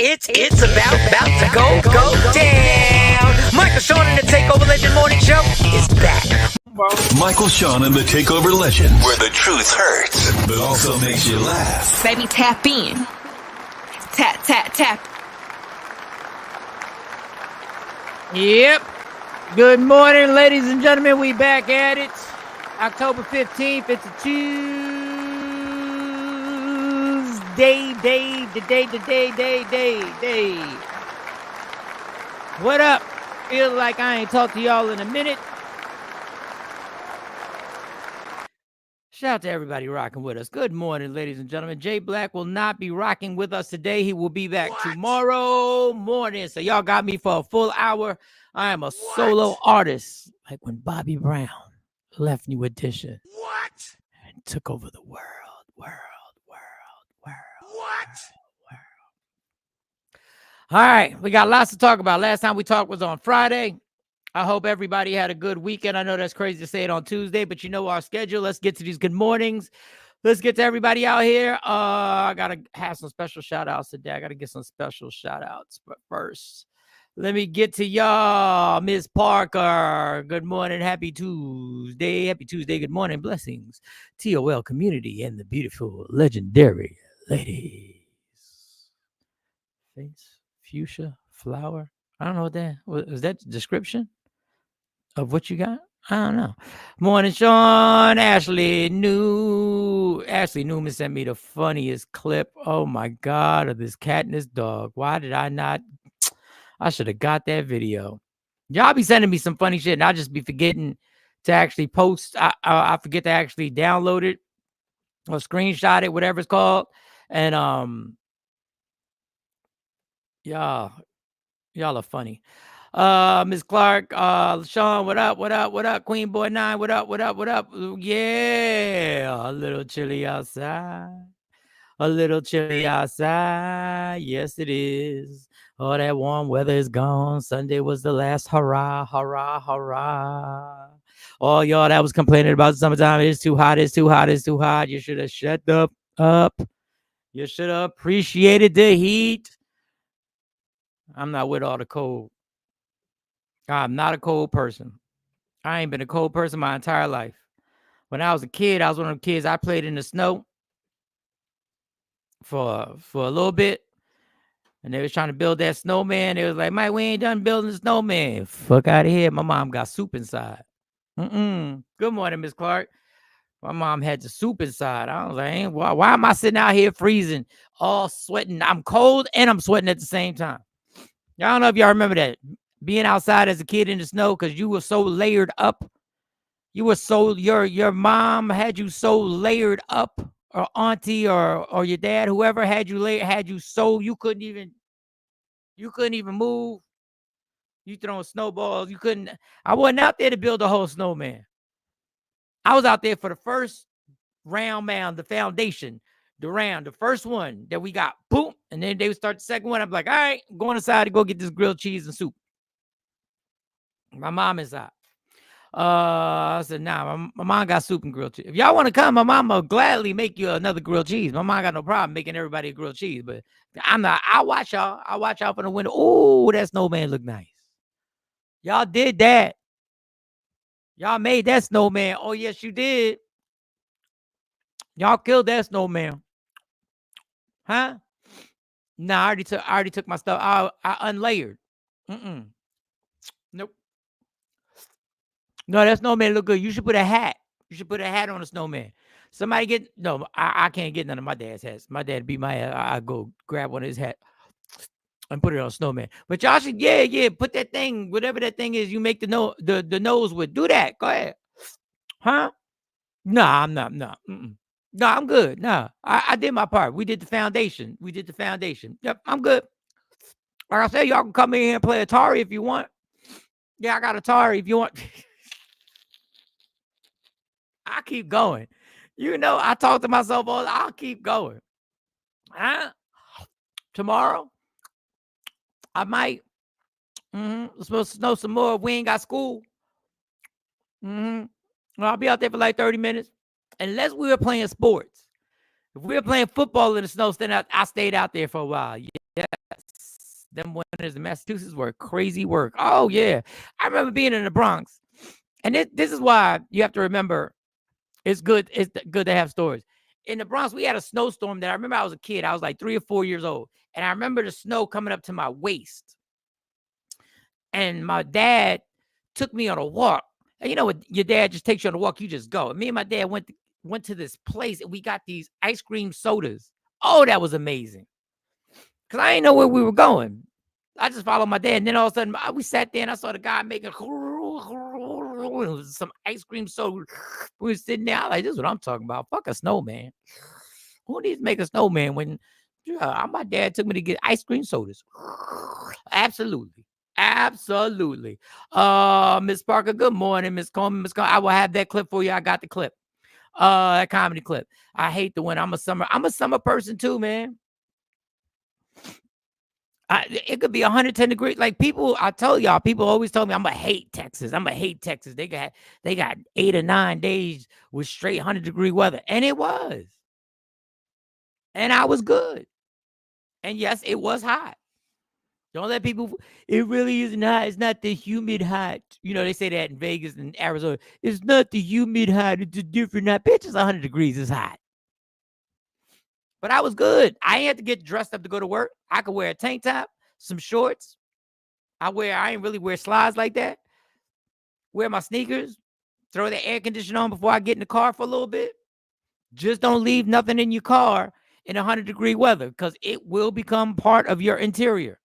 It's about to go down. Michael Sean and the Takeover Legend Morning Show is back. Michael Sean and the Takeover Legend, where the truth hurts, but also makes you laugh. Baby, tap in. Tap, tap, tap. Yep. Good morning, ladies and gentlemen. We back at it. October 15th. It's a Tuesday. What up? Feel like I ain't talked to y'all in a minute. Shout out to everybody rocking with us. Good morning, ladies and gentlemen. Jay Black will not be rocking with us today. He will be back tomorrow morning. So y'all got me for a full hour. I am a solo artist, like when Bobby Brown left New Edition. And took over the world. All right, we got lots to talk about. Last time we talked was on Friday. I hope everybody had a good weekend. I know that's crazy to say it on Tuesday, but you know our schedule. Let's get to these good mornings. Let's get to everybody out here. I got to have some special shout-outs today. I got to get some special shout-outs. But first, let me get to y'all. Miss Parker, good morning. Happy Tuesday. Happy Tuesday. Good morning. Blessings. TOL community and the beautiful, legendary ladies. Face, fuchsia, flower. I don't know what that was. Is that the description of what you got? I don't know. Morning, Sean. Ashley Newman sent me the funniest clip. Oh my God, of this cat and this dog. Why did I not? I should have got that video. Y'all be sending me some funny shit, and I'll just be forgetting to actually post. I forget to actually download it or screenshot it, whatever it's called. And y'all are funny. Miss Clark, Sean, what up? Queen Boy 9, what up? Yeah, a little chilly outside. Yes, it is. Oh, that warm weather is gone. Sunday was the last. Hurrah. Oh, y'all that was complaining about summertime. It's too hot. You should have shut up. You should have appreciated the heat. I'm not with all the cold. I'm not a cold person. I ain't been a cold person my entire life. When I was a kid, I was one of the kids. I played in the snow for a little bit. And they was trying to build that snowman. They was like, Mike, we ain't done building the snowman. Fuck out of here. My mom got soup inside. Good morning, Miss Clark. My mom had the soup inside. I was like, why am I sitting out here freezing, all sweating? I'm cold and I'm sweating at the same time. I don't know if y'all remember that. Being outside as a kid in the snow because you were so layered up. You were so, your mom had you so layered up, or auntie or your dad, whoever had you so you couldn't even move. You throwing snowballs. I wasn't out there to build a whole snowman. I was out there for the first round mound, the foundation, the first one that we got. Boom. And then they would start the second one. I'm like, all right, I'm going inside to go get this grilled cheese and soup. My mom is out. I said, nah, my mom got soup and grilled cheese. If y'all want to come, my mom will gladly make you another grilled cheese. My mom got no problem making everybody a grilled cheese, but I'm not. I'll watch y'all. I'll watch out from the window. Oh, that snowman look nice. Y'all did that. Y'all made that snowman. Oh, yes, you did. Y'all killed that snowman. Huh? Nah, I already took my stuff. I unlayered. Nope. No, that snowman look good. You should put a hat. You should put a hat on a snowman. Somebody I can't get none of my dad's hats. My dad beat my ass. I go grab one of his hats and put it on a snowman. But y'all should, put that thing, whatever that thing is you make the nose with. Do that. Go ahead. Huh? No, I'm not. No. No, I'm good. No, I did my part. We did the foundation. Yep, I'm good. Like I said, y'all can come in here and play Atari if you want. Yeah, I got Atari if you want. I keep going. You know, I talk to myself all. I'll keep going. Huh? Tomorrow, I might. It's supposed to snow some more. We ain't got school. Well, I'll be out there for like 30 minutes. Unless we were playing sports. If we were playing football in the snow, then I stayed out there for a while. Yes. Them winters in Massachusetts were crazy work. Oh yeah, I remember being in the Bronx, and this is why you have to remember. It's good. It's good to have stories. In the Bronx, we had a snowstorm that I remember. I was a kid. I was like 3 or 4 years old, and I remember the snow coming up to my waist. And my dad took me on a walk. And you know what? Your dad just takes you on a walk. You just go. And me and my dad went to this place, and we got these ice cream sodas. Oh, that was amazing. Because I didn't know where we were going. I just followed my dad. And then all of a sudden, we sat there, and I saw the guy making some ice cream soda. We were sitting there. I was like, this is what I'm talking about. Fuck a snowman. Who needs to make a snowman when my dad took me to get ice cream sodas? Absolutely. Absolutely. Miss Parker, good morning. Miss Coleman, I will have that clip for you. I got the clip. That comedy clip. I hate the winter. I'm a summer person too, man. It could be 110 degrees. Like people, I tell y'all, people always tell me I'm gonna hate Texas. I'm gonna hate Texas. They got 8 or 9 days with straight 100-degree weather. And it was. And I was good. And yes, it was hot. Don't let people, it really isn't hot. It's not the humid hot. You know, they say that in Vegas and Arizona. It's not the humid hot. It's a different hot. Bitch, it's 100 degrees. It's hot. But I was good. I ain't had to get dressed up to go to work. I could wear a tank top, some shorts. I ain't really wear slides like that. Wear my sneakers. Throw the air conditioner on before I get in the car for a little bit. Just don't leave nothing in your car in 100-degree weather because it will become part of your interior.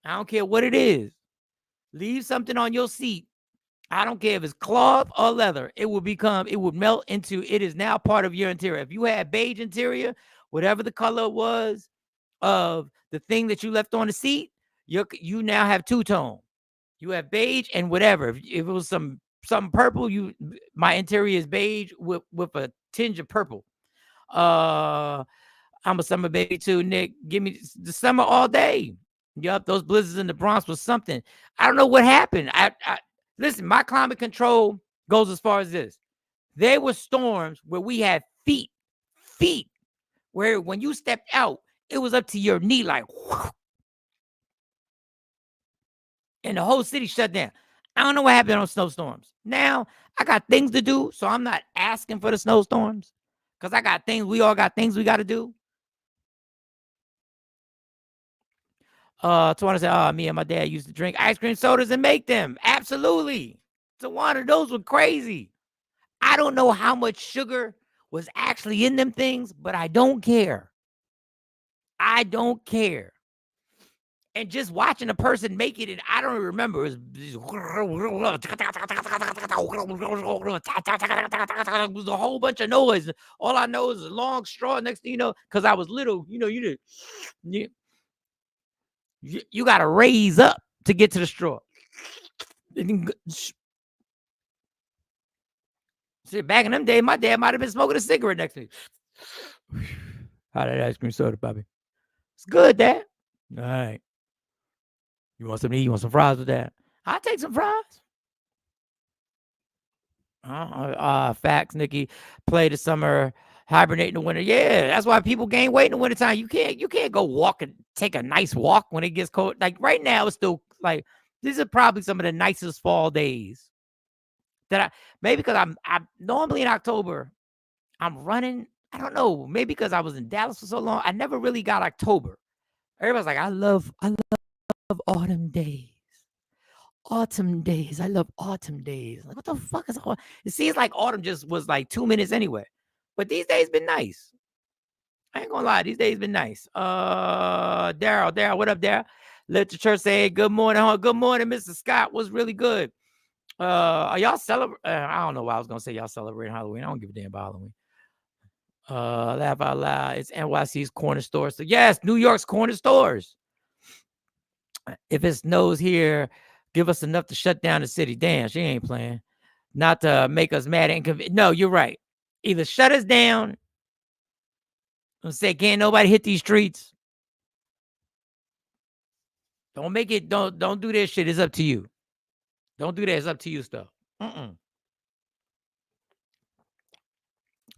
I don't care what it is. Leave something on your seat. I don't care if it's cloth or leather. It would melt into, it is now part of your interior. If you had beige interior, whatever the color was of the thing that you left on the seat, you now have two-tone. You have beige and whatever. If it was some purple, my interior is beige with a tinge of purple. I'm a summer baby too, Nick. Give me the summer all day. Yup, those blizzards in the Bronx was something. I don't know what happened. Listen, my climate control goes as far as this. There were storms where we had feet, where when you stepped out, it was up to your knee, like, whoosh, and the whole city shut down. I don't know what happened on snowstorms. Now, I got things to do, so I'm not asking for the snowstorms because we all got things we got to do. Tawana said, me and my dad used to drink ice cream sodas and make them. Absolutely. Tawana, those were crazy. I don't know how much sugar was actually in them things, but I don't care. I don't care. And just watching a person make it, and I don't remember, it was a whole bunch of noise. All I know is a long straw. Next thing you know, because I was little, you got to raise up to get to the straw. See, back in them days, my dad might have been smoking a cigarette next to me. How that ice cream soda, Bobby? It's good, Dad. All right. You want something to eat? You want some fries with that? I'll take some fries. Facts, Nikki. Play the summer, hibernate in the winter. Yeah, that's why people gain weight in the wintertime. You can't go walk and take a nice walk when it gets cold. Like right now, it's still like these are probably some of the nicest fall days. Maybe because I'm normally in October, I'm running. I don't know. Maybe because I was in Dallas for so long, I never really got October. Everybody's like, I love autumn days. Autumn days. I love autumn days. Like, what the fuck is autumn? It seems like autumn just was like 2 minutes anyway. But these days been nice. I ain't gonna lie. These days been nice. Daryl, what up, Daryl? Let the church say good morning. Good morning, Mr. Scott. Was really good. Are y'all celebrating? I don't know why I was gonna say y'all celebrating Halloween. I don't give a damn about Halloween. Laugh out loud. It's NYC's corner stores. So yes, New York's corner stores. If it snows here, give us enough to shut down the city. Damn, she ain't playing. Not to make us mad and inconvenient. No, you're right. Either shut us down and say, can't nobody hit these streets. Don't make it. Don't do this shit. It's up to you. Don't do that. It's up to you stuff.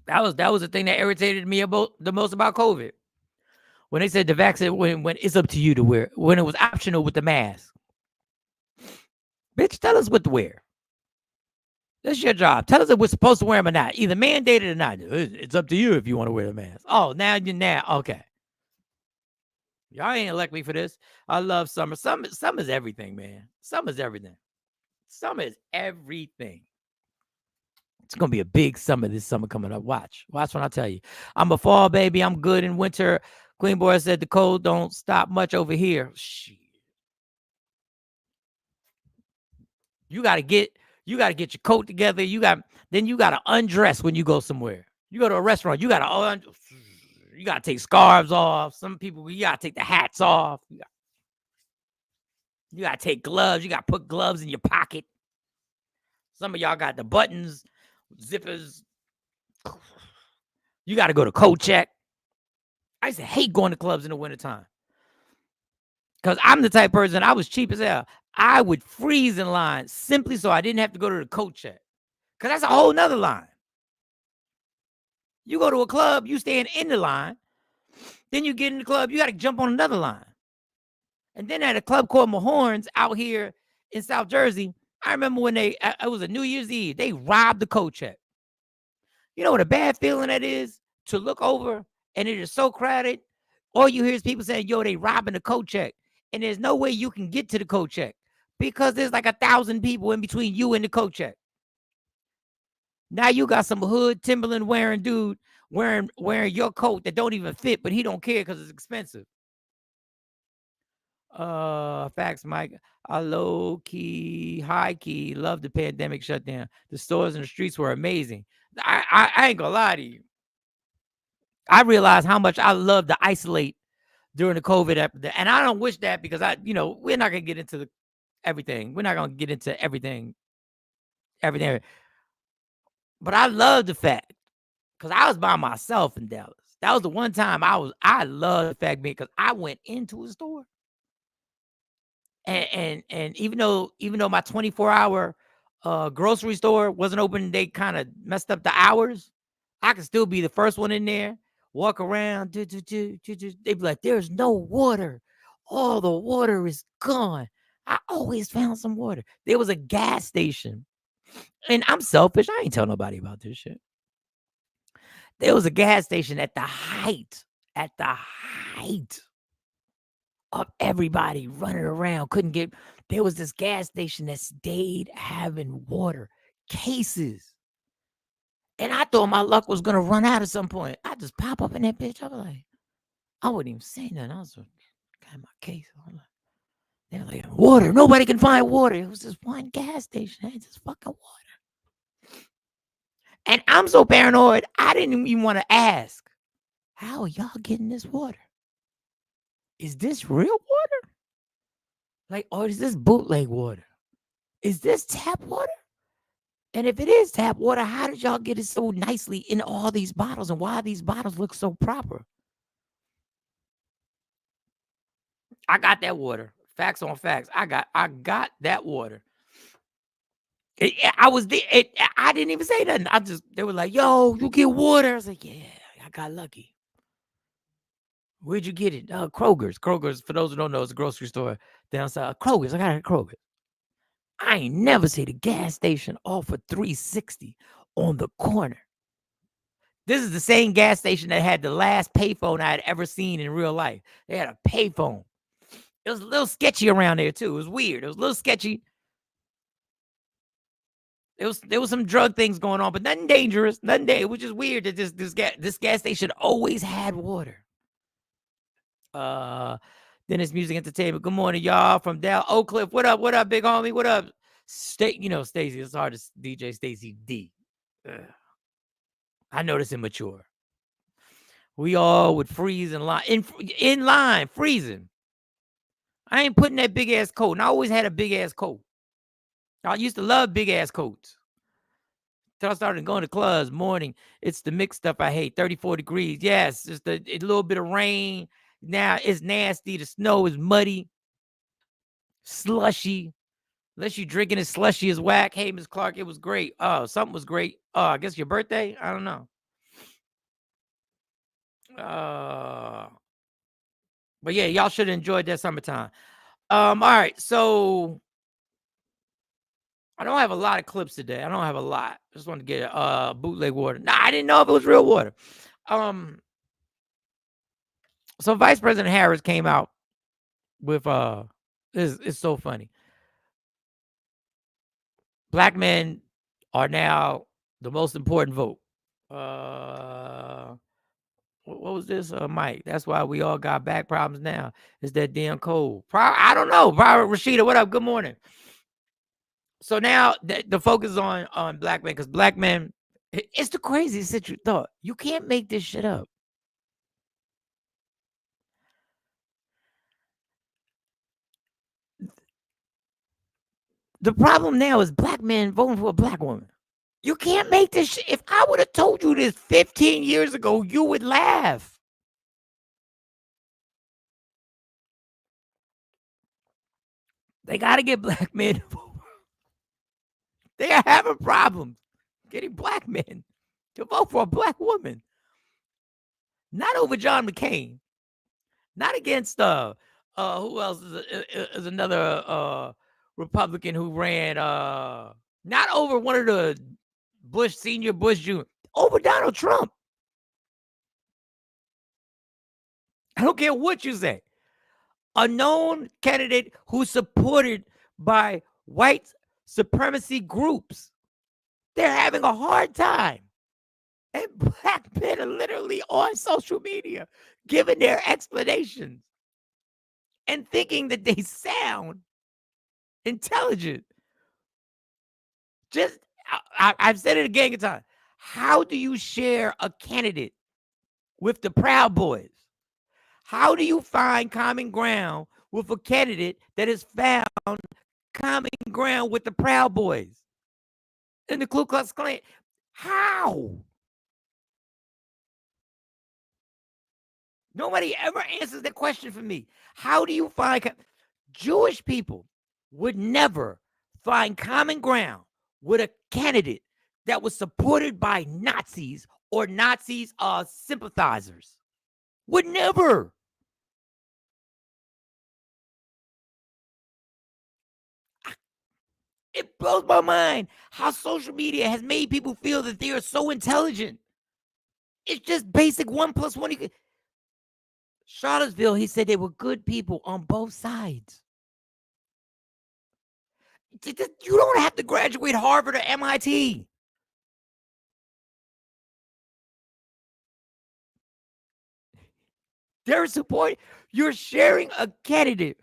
That was the thing that irritated me the most about COVID. When they said the vaccine, when it's up to you to wear, when it was optional with the mask. Bitch, tell us what to wear. That's your job. Tell us if we're supposed to wear them or not. Either mandated or not. It's up to you if you want to wear the mask. Oh, now. Okay. Y'all ain't elect me for this. I love summer. Summer's everything, man. Summer's everything. Summer is everything. It's gonna be a big summer this summer coming up. Watch when I tell you. I'm a fall baby. I'm good in winter. Queen Boy said the cold don't stop much over here. Shit. You gotta get your coat together. You gotta undress when you go somewhere. You go to a restaurant. You gotta take scarves off. Some people you gotta take the hats off. You gotta take gloves. You gotta put gloves in your pocket. Some of y'all got the buttons, zippers. You gotta go to coat check. I used to hate going to clubs in the wintertime. Because I'm the type of person, I was cheap as hell. I would freeze in line simply so I didn't have to go to the coat check. Because that's a whole nother line. You go to a club, you stand in the line. Then you get in the club, you got to jump on another line. And then at a club called Mahorn's out here in South Jersey, I remember when it was a New Year's Eve, they robbed the coat check. You know what a bad feeling that is? To look over and it is so crowded. All you hear is people saying, yo, they robbing the coat check. And there's no way you can get to the coat check because there's like 1,000 people in between you and the coat check. Now you got some hood Timberland wearing dude wearing your coat that don't even fit, but he don't care because it's expensive. Facts, Mike. I low key, high key, love the pandemic shutdown. The stores and the streets were amazing. I ain't gonna lie to you. I realized how much I love to isolate during the COVID epidemic. And I don't wish that because we're not gonna get into everything. We're not gonna get into everything. But I love the fact because I was by myself in Dallas. That was the one time I love the fact because I went into a store. And even though my 24-hour grocery store wasn't open, they kind of messed up the hours. I could still be the first one in there, walk around. They'd be like, "There's no water. All the water is gone." I always found some water. There was a gas station, and I'm selfish. I ain't tell nobody about this shit. There was a gas station at the height of everybody running around, couldn't get. There was this gas station that stayed having water cases. And I thought my luck was going to run out at some point. I just pop up in that bitch. I was like, I wouldn't even say nothing. I was like, got my case. They're like, water. Nobody can find water. It was just one gas station. They had this fucking water. And I'm so paranoid, I didn't even want to ask, how are y'all getting this water? Is this real water? Like, or is this bootleg water? Is this tap water? And if it is tap water, how did y'all get it so nicely in all these bottles? And why these bottles look so proper? I got that water. Facts on facts. I got that water. I was there. I didn't even say nothing. They were like, yo, you get water. I was like, yeah, I got lucky. Where'd you get it? Kroger's. Kroger's, for those who don't know, it's a grocery store down south. Kroger's. I got it at Kroger's. I ain't never seen a gas station offer $3.60 on the corner. This is the same gas station that had the last payphone I had ever seen in real life. They had a payphone. It was a little sketchy around there too. It was weird. It was a little sketchy. There was some drug things going on, but nothing dangerous. Which is weird that this gas station always had water. Dennis Music Entertainment. Good morning, y'all. From Down Oak Cliff. What up? What up, big homie? What up? Stacy. It's hard to DJ Stacy D. Ugh. I know this immature. We all would freeze in line. In line, freezing. I ain't putting that big ass coat. And I always had a big ass coat. I used to love big ass coats. Till I started going to clubs morning. It's the mixed stuff I hate. 34 degrees. Yes, it's a little bit of rain. Now it's nasty. The snow is muddy, slushy. Unless you drinking it slushy as whack. Hey, Miss Clark, it was great. Oh, something was great. Oh, I guess your birthday? I don't know. But yeah, y'all should have enjoyed that summertime. All right, so I don't have a lot of clips today. I don't have a lot. Just want to get bootleg water. Nah, I didn't know if it was real water. So Vice President Harris came out with it's so funny. Black men are now the most important vote. What was this, Mike? That's why we all got back problems now. It's that damn cold. I don't know. Rashida, what up? Good morning. So now the focus is on black men, because black men, it's the craziest shit you thought. You can't make this shit up. The problem now is black men voting for a black woman. You can't make this shit. If I would have told you this 15 years ago, you would laugh. They got to get black men to vote. They are having problems getting black men to vote for a black woman. Not over John McCain. Not against who else is another Republican who ran not over one of the Bush Senior, Bush Jr., over Donald Trump. I don't care what you say. A known candidate who's supported by white supremacy groups. They're having a hard time. And black men are literally on social media giving their explanations and thinking that they sound intelligent. Just, I've said it a gang of times. How do you share a candidate with the Proud Boys? How do you find common ground with a candidate that has found common ground with the Proud Boys and the Ku Klux Klan? How? Nobody ever answers that question for me. How do you find Jewish people would never find common ground with a candidate that was supported by Nazis or Nazis sympathizers? Would never. It blows my mind how social media has made people feel that they are so intelligent. It's just basic 1 + 1. Charlottesville, he said they were good people on both sides. You don't have to graduate Harvard or MIT. They're supporting. You're sharing a candidate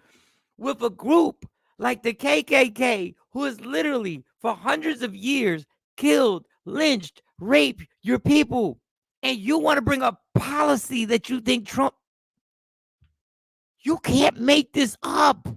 with a group like the KKK, who has literally for hundreds of years killed, lynched, raped your people. And you want to bring a policy that you think Trump, you can't make this up.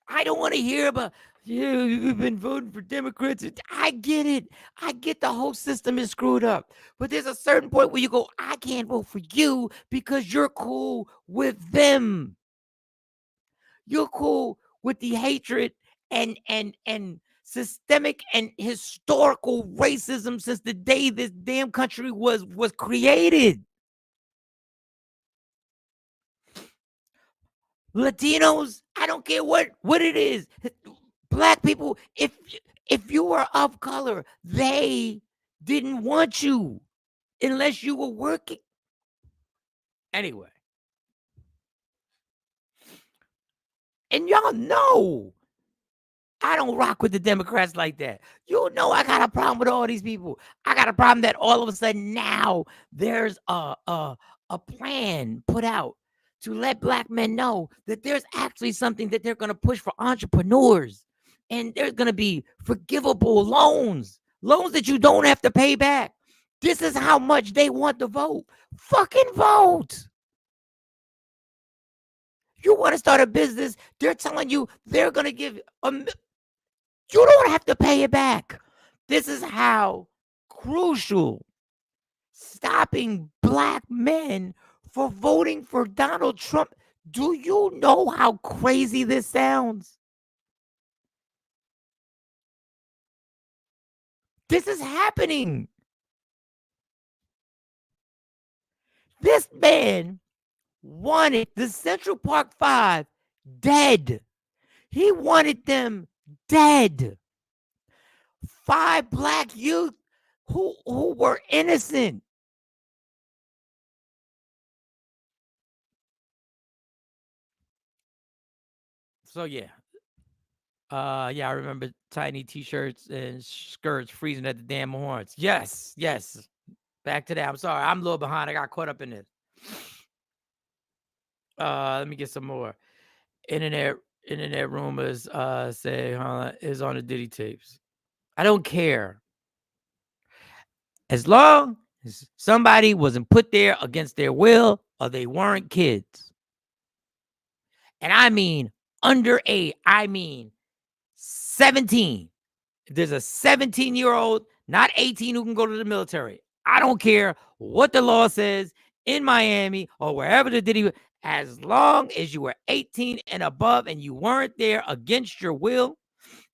I don't want to hear about, you've been voting for Democrats. I get it. I get the whole system is screwed up. But there's a certain point where you go, I can't vote for you because you're cool with them. You're cool with the hatred and systemic and historical racism since the day this damn country was created. Latinos, I don't care what it is. Black people, if you were of color, they didn't want you unless you were working. Anyway. And y'all know I don't rock with the Democrats like that. You know I got a problem with all these people. I got a problem that all of a sudden now there's a plan put out to let black men know that there's actually something that they're going to push for entrepreneurs. And there's going to be forgivable loans that you don't have to pay back. This is how much they want to vote. Fucking vote. You want to start a business, they're telling you they're going to give you don't have to pay it back. This is how crucial stopping black men for voting for Donald Trump. Do you know how crazy this sounds? This is happening. This man wanted the Central Park Five dead. He wanted them dead. 5 black youth who were innocent. So yeah. Yeah, I remember tiny t-shirts and skirts freezing at the damn horns. Yes. Back to that. I'm sorry. I'm a little behind. I got caught up in this. Let me get some more. Internet rumors say is on the Diddy tapes. I don't care. As long as somebody wasn't put there against their will or they weren't kids. And I mean under 8. I mean 17. If there's a 17-year-old, not 18, who can go to the military, I don't care what the law says in Miami or wherever the Diddy, as long as you were 18 and above and you weren't there against your will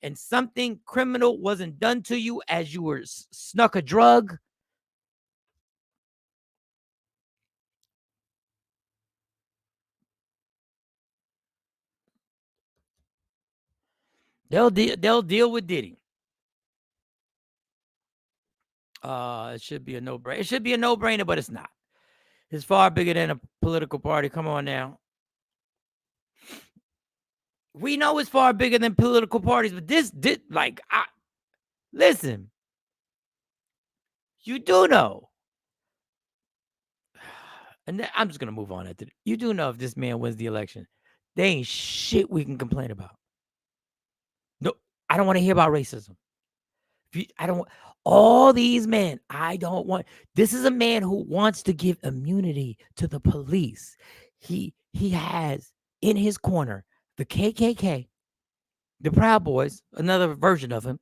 and something criminal wasn't done to you as you were snuck a drug, they'll deal with Diddy. It should be a no-brainer. It should be a no-brainer, but it's not. It's far bigger than a political party. Come on now. We know it's far bigger than political parties, but this did listen. You do know, and I'm just gonna move on after. You do know if this man wins the election, there ain't shit we can complain about. No, I don't want to hear about racism. I don't want all these men. I don't want. This is a man who wants to give immunity to the police. He has in his corner the KKK, the Proud Boys, another version of him,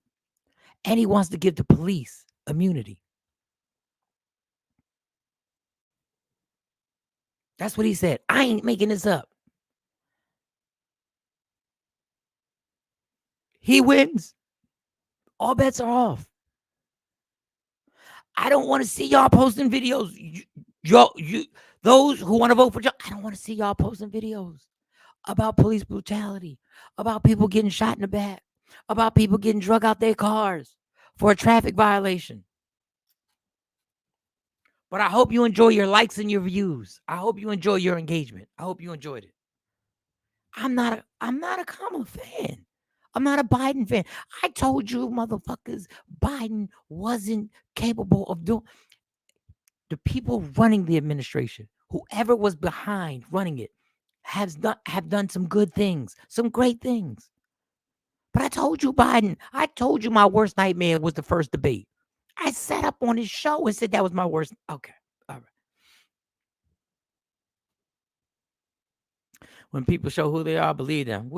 and he wants to give the police immunity. That's what he said. I ain't making this up. He wins. All bets are off. I don't want to see y'all posting videos. Those who want to vote for Joe, I don't want to see y'all posting videos about police brutality, about people getting shot in the back, about people getting drug out their cars for a traffic violation. But I hope you enjoy your likes and your views. I hope you enjoy your engagement. I hope you enjoyed it. I'm not a Kamala fan. I'm not a Biden fan. I told you, motherfuckers, Biden wasn't capable of doing. The people running the administration, whoever was behind running it, have done some good things, some great things. But I told you, Biden, I told you my worst nightmare was the first debate. I sat up on his show and said that was my worst. Okay. All right. When people show who they are, believe them.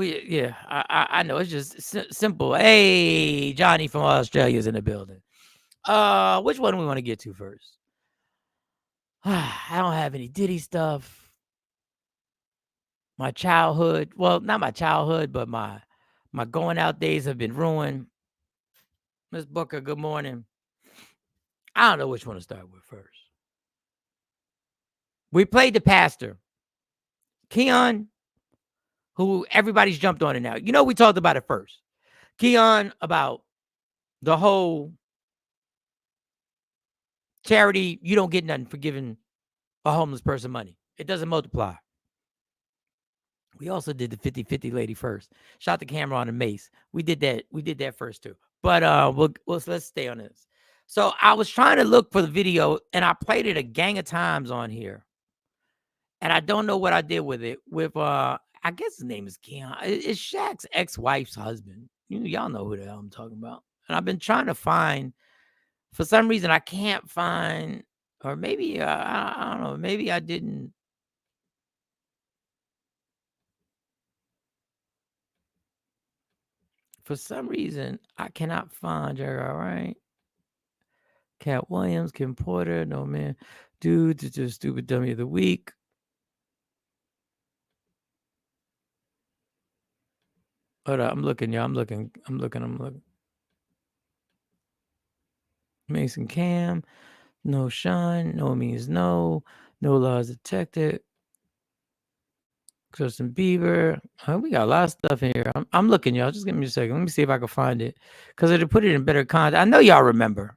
I know. It's just simple. Hey, Johnny from Australia is in the building. Which one do we want to get to first? I don't have any Diddy stuff. My childhood, well, not my childhood, but my going out days have been ruined. Miss Booker, good morning. I don't know which one to start with first. We played the pastor, Keon, who everybody's jumped on it now. You know, we talked about it first. Keon, about the whole charity, you don't get nothing for giving a homeless person money. It doesn't multiply. We also did the 50-50 lady first. Shot the camera on the mace. We did that first too. But let's stay on this. So I was trying to look for the video and I played it a gang of times on here. And I don't know what I did with it. With I guess his name is Keon. It's Shaq's ex-wife's husband. Y'all know who the hell I'm talking about. And I've been trying to find, for some reason I can't find, or maybe I don't know, maybe I didn't. For some reason, I cannot find her. All right. Cat Williams, Kim Porter, no man. Dude, it's just stupid dummy of the week. Hold on, I'm looking, y'all. I'm looking. Mason Cam, no shine, no means no. No laws detected. Justin Bieber. We got a lot of stuff in here. I'm looking, y'all. Just give me a second. Let me see if I can find it. Because it'll put it in better context. I know y'all remember.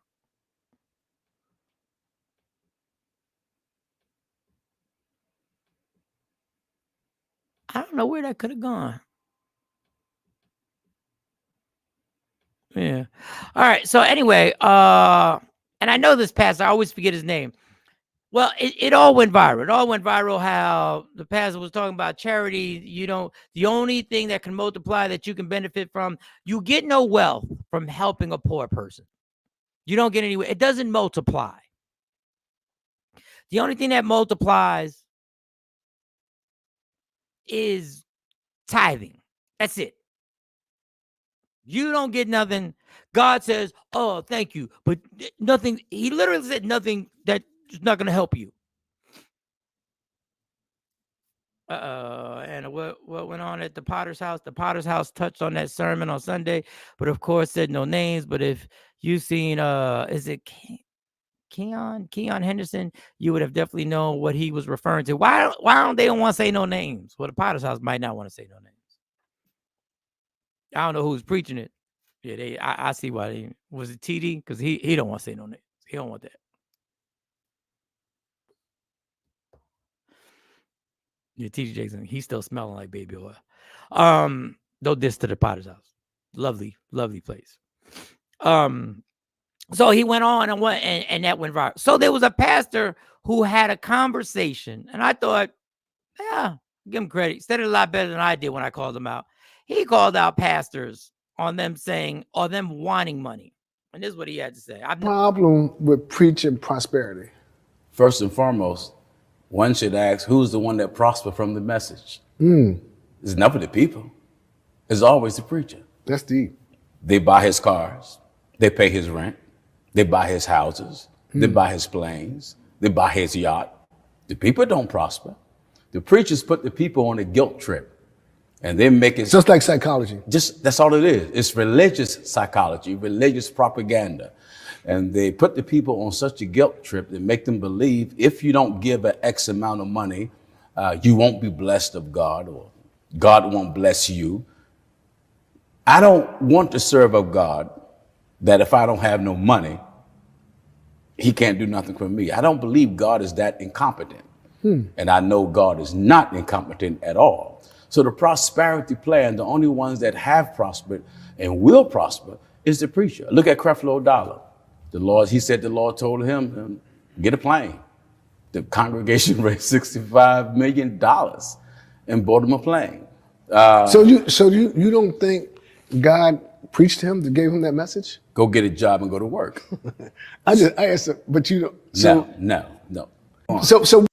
I don't know where that could have gone. Yeah. All right. So anyway, and I know this pastor, I always forget his name. Well, it all went viral. It all went viral how the pastor was talking about charity. The only thing that can multiply that you can benefit from, you get no wealth from helping a poor person. You don't get anywhere. It doesn't multiply. The only thing that multiplies is tithing. That's it. You don't get nothing. God says, oh, thank you. But nothing. He literally said nothing that's not going to help you. And what went on at the Potter's house? The Potter's house touched on that sermon on Sunday, but of course said no names. But if you've seen, is it Keon Henderson, you would have definitely known what he was referring to. Why don't they want to say no names? Well, the Potter's house might not want to say no names. I don't know who's preaching it. Yeah, I see why was it TD? Because he don't want to say no names. He don't want that. Yeah, TD Jackson, he's still smelling like baby oil. No diss to the Potter's house. Lovely, lovely place. So he went on and that went viral. So there was a pastor who had a conversation, and I thought, yeah, give him credit. He said it a lot better than I did when I called him out. He called out pastors on them saying, or them wanting money. And this is what he had to say. Problem with preaching prosperity. First and foremost, one should ask, who's the one that prospered from the message? It's never the people. It's always the preacher. That's deep. They buy his cars. They pay his rent. They buy his houses. They buy his planes. They buy his yacht. The people don't prosper. The preachers put the people on a guilt trip. And they make it just like psychology. That's all it is. It's religious psychology, religious propaganda. And they put the people on such a guilt trip that make them believe if you don't give an X amount of money, you won't be blessed of God, or God won't bless you. I don't want to serve a God that if I don't have no money, he can't do nothing for me. I don't believe God is that incompetent. And I know God is not incompetent at all. So the prosperity plan, the only ones that have prospered and will prosper is the preacher. Look at Creflo Dollar. He said the Lord told him, get a plane. The congregation raised $65 million and bought him a plane. So you don't think God preached to him, that gave him that message? Go get a job and go to work. I asked, but you don't. So, No. So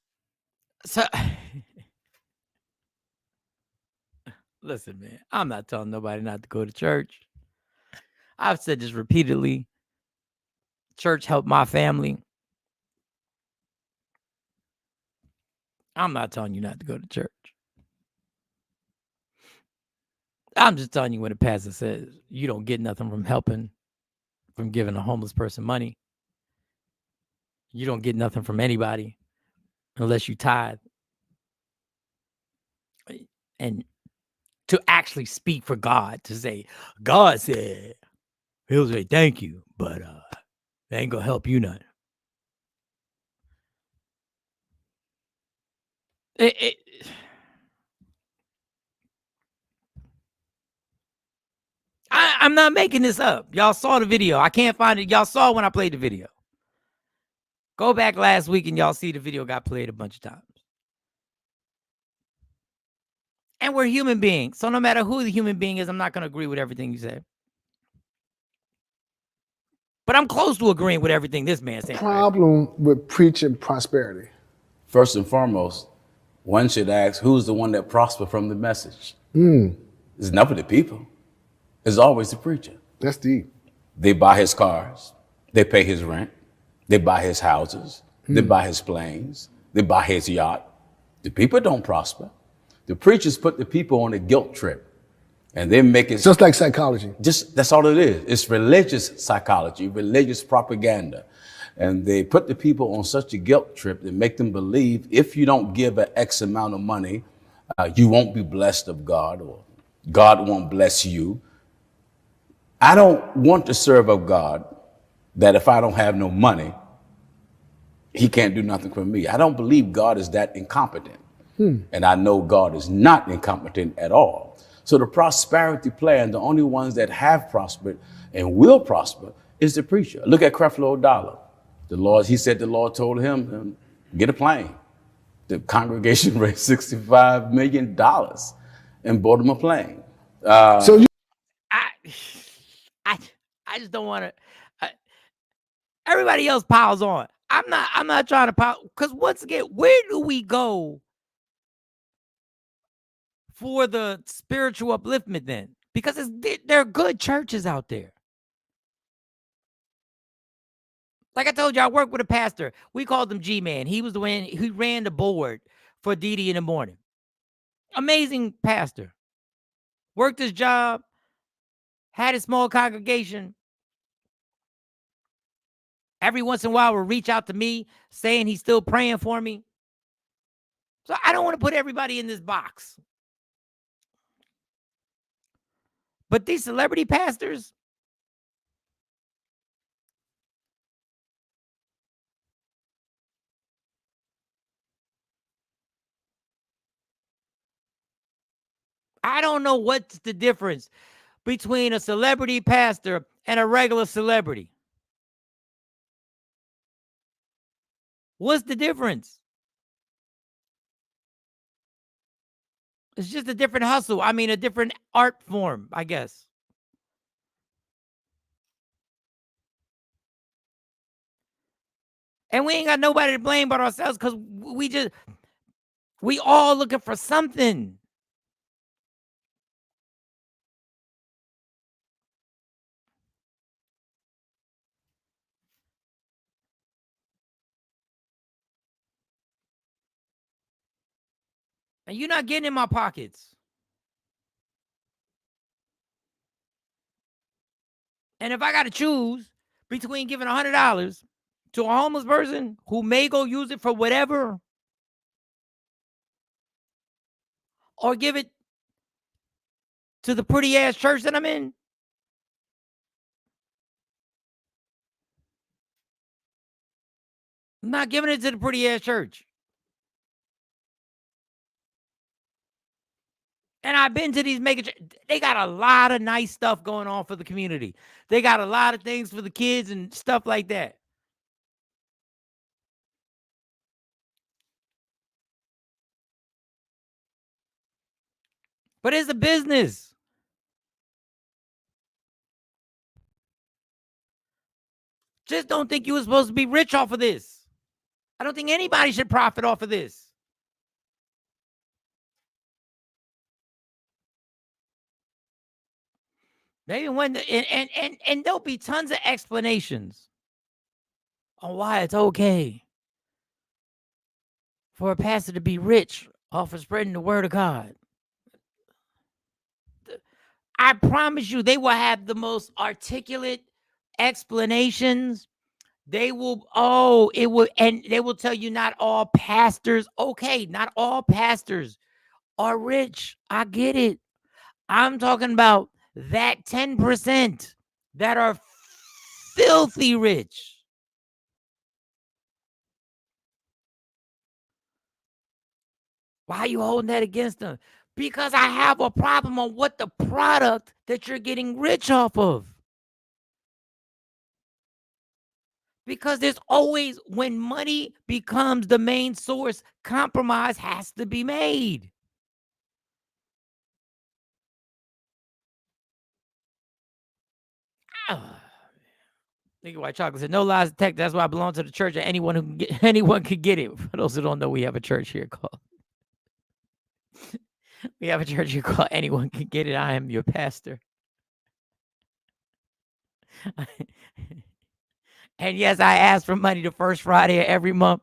listen, man, I'm not telling nobody not to go to church. I've said this repeatedly. Church helped my family. I'm not telling you not to go to church. I'm just telling you when the pastor says you don't get nothing from giving a homeless person money. You don't get nothing from anybody unless you tithe. And to actually speak for God, to say, God said, he'll say thank you, but it ain't gonna help you none. I'm not making this up. Y'all saw the video. I can't find it. Y'all saw when I played the video. Go back last week and y'all see the video got played a bunch of times. And we're human beings. So no matter who the human being is, I'm not going to agree with everything you say. But I'm close to agreeing with everything this man said. Problem with preaching prosperity. First and foremost, one should ask, who's the one that prospered from the message? It's never the people. It's always the preacher. That's deep. They buy his cars. They pay his rent. They buy his houses. They buy his planes. They buy his yacht. The people don't prosper. The preachers put the people on a guilt trip. And they make it just like psychology. That's all it is. It's religious psychology, religious propaganda. And they put the people on such a guilt trip that make them believe if you don't give an X amount of money, you won't be blessed of God, or God won't bless you. I don't want to serve a God that if I don't have no money, he can't do nothing for me. I don't believe God is that incompetent. And I know God is not incompetent at all. So the prosperity plan, the only ones that have prospered and will prosper is the preacher. Look at Creflo Dollar. He said the Lord told him, get a plane. The congregation raised $65 million and bought him a plane. So you I just don't want to. Everybody else piles on. I'm not trying to pile, because once again, where do we go for the spiritual upliftment then? Because there are good churches out there. Like I told you, I worked with a pastor. We called him G-Man. He was the one who ran the board for Didi in the morning. Amazing pastor. Worked his job, had a small congregation. Every once in a while, will reach out to me saying he's still praying for me. So I don't want to put everybody in this box. But these celebrity pastors, I don't know what's the difference between a celebrity pastor and a regular celebrity. What's the difference? It's just a different hustle. I mean, a different art form, I guess. And we ain't got nobody to blame but ourselves, because we all looking for something. And you're not getting in my pockets. And if I got to choose between giving $100 to a homeless person who may go use it for whatever, or give it to the pretty ass church that I'm in, I'm not giving it to the pretty ass church. And I've been to these mega churches. They got a lot of nice stuff going on for the community. They got a lot of things for the kids and stuff like that. But it's a business. Just don't think you were supposed to be rich off of this. I don't think anybody should profit off of this. Maybe and there'll be tons of explanations on why it's okay for a pastor to be rich off of spreading the word of God. I promise you, they will have the most articulate explanations. They will, and they will tell you not all pastors, okay, not all pastors are rich. I get it. I'm talking about that 10% that are filthy rich. Why are you holding that against them? Because I have a problem on what the product that you're getting rich off of. Because there's always, when money becomes the main source, compromise has to be made. Nigga White Chocolate said, no lies detected. That's why I belong to the church, and anyone can get it. For those who don't know, we have a church here called Anyone Can Get It. I am your pastor. And yes, I ask for money the first Friday of every month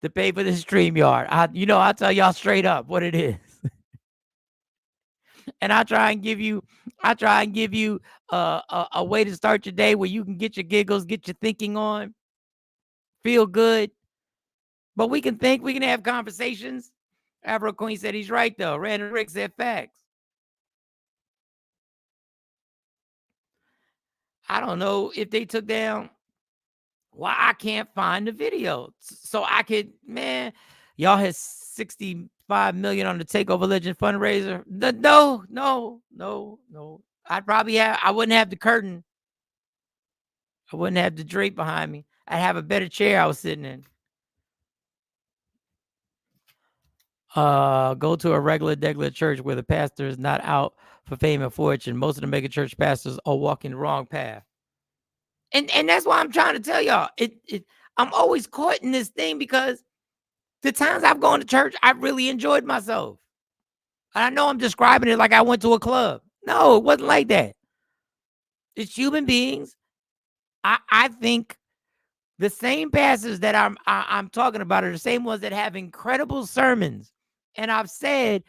to pay for the StreamYard. I'll tell y'all straight up what it is. And I try and give you a way to start your day where you can get your giggles, get your thinking on. feel good. But we can think, we can have conversations. Afro Queen said he's right, though. Random Rick said facts. I don't know if they took down why I can't find the video. So I could, man, y'all had 65 million on the Takeover Legend fundraiser. No. I wouldn't have the curtain. I wouldn't have the drape behind me. I'd have a better chair I was sitting in. Go to a regular church where the pastor is not out for fame and fortune. Most of the mega church pastors are walking the wrong path. And that's why I'm trying to tell y'all. I'm always caught in this thing because the times I've gone to church, I've really enjoyed myself. And I know I'm describing it like I went to a club. No, it wasn't like that. It's human beings. I think the same pastors that I'm talking about are the same ones that have incredible sermons. And I've said,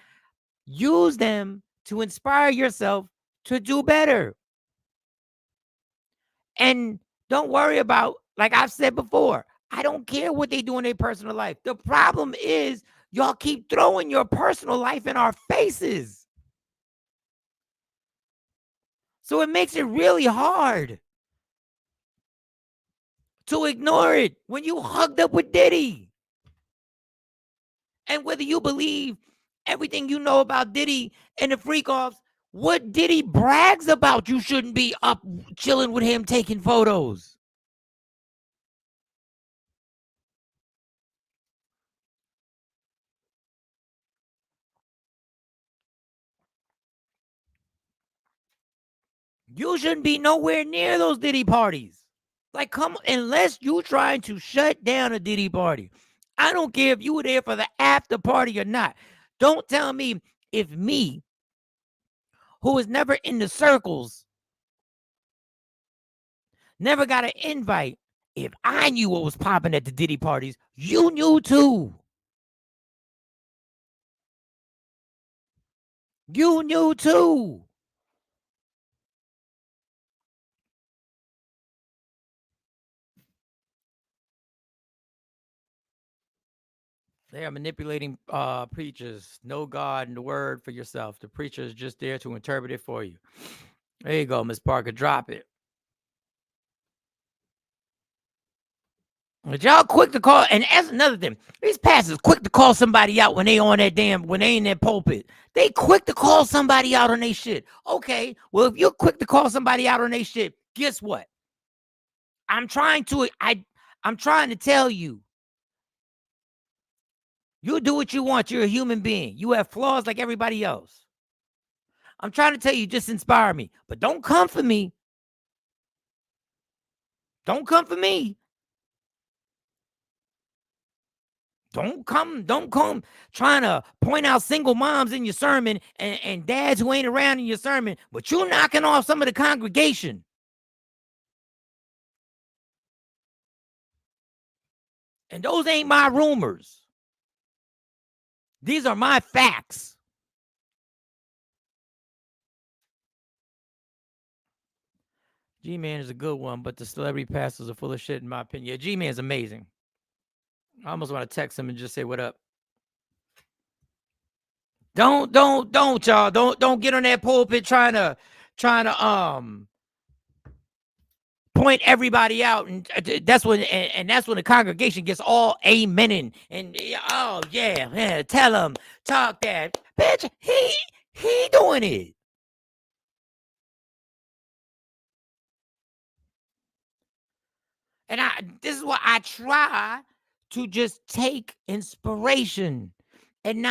use them to inspire yourself to do better. And don't worry about, like I've said before, I don't care what they do in their personal life. The problem is y'all keep throwing your personal life in our faces. So it makes it really hard to ignore it when you hugged up with Diddy. And whether you believe everything you know about Diddy and the freak-offs, what Diddy brags about, you shouldn't be up chilling with him taking photos. You shouldn't be nowhere near those Diddy parties. Like, come, unless you're trying to shut down a Diddy party. I don't care if you were there for the after party or not. Don't tell me if me, who was never in the circles, never got an invite, if I knew what was popping at the Diddy parties, you knew too. You knew too. They are manipulating preachers. Know God and the word for yourself. The preacher is just there to interpret it for you. There you go, Miss Parker. Drop it. But y'all quick to call, and that's another thing. These pastors quick to call somebody out when they on that when they in that pulpit. They quick to call somebody out on their shit. Okay, well, if you're quick to call somebody out on their shit, guess what? I'm trying to tell you. You do what you want. You're a human being. You have flaws like everybody else. I'm trying to tell you, just inspire me. But don't come for me. Don't come for me. Don't come trying to point out single moms in your sermon and dads who ain't around in your sermon, but you're knocking off some of the congregation. And those ain't my rumors. These are my facts. G-Man is a good one, but the celebrity pastors are full of shit, in my opinion. Yeah, G-Man is amazing. I almost want to text him and just say, what up? Don't y'all. Don't get on that pulpit trying to point everybody out, and that's when the congregation gets all amening and oh yeah, tell them, talk that, bitch. He doing it. And this is why I try to just take inspiration and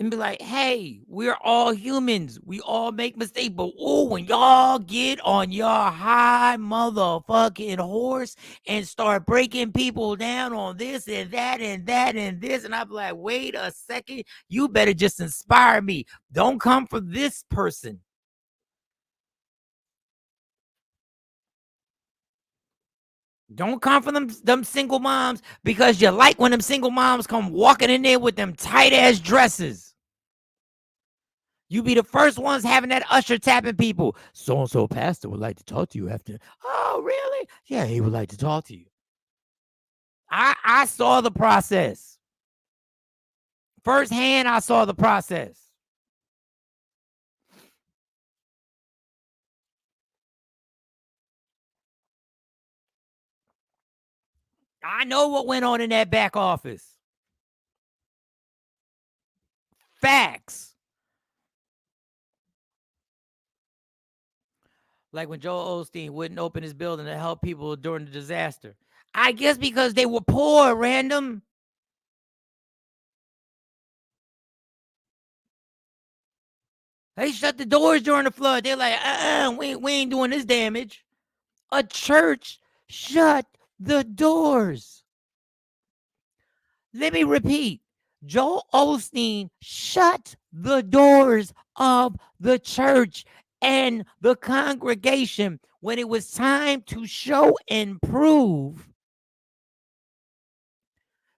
be like, hey, we're all humans. We all make mistakes. But when y'all get on your high motherfucking horse and start breaking people down on this and that and that and this, and I'm like, wait a second, you better just inspire me. Don't come for this person. Don't come for them single moms because you like when them single moms come walking in there with them tight ass dresses. You be the first ones having that usher tapping people. So-and-so pastor would like to talk to you after. Oh, really? Yeah, he would like to talk to you. I saw the process. Firsthand, I saw the process. I know what went on in that back office. Facts. Like when Joel Osteen wouldn't open his building to help people during the disaster. I guess because they were poor, random. They shut the doors during the flood. They're like, we ain't doing this damage. A church shut the doors. Let me repeat. Joel Osteen shut the doors of the church and the congregation when it was time to show and prove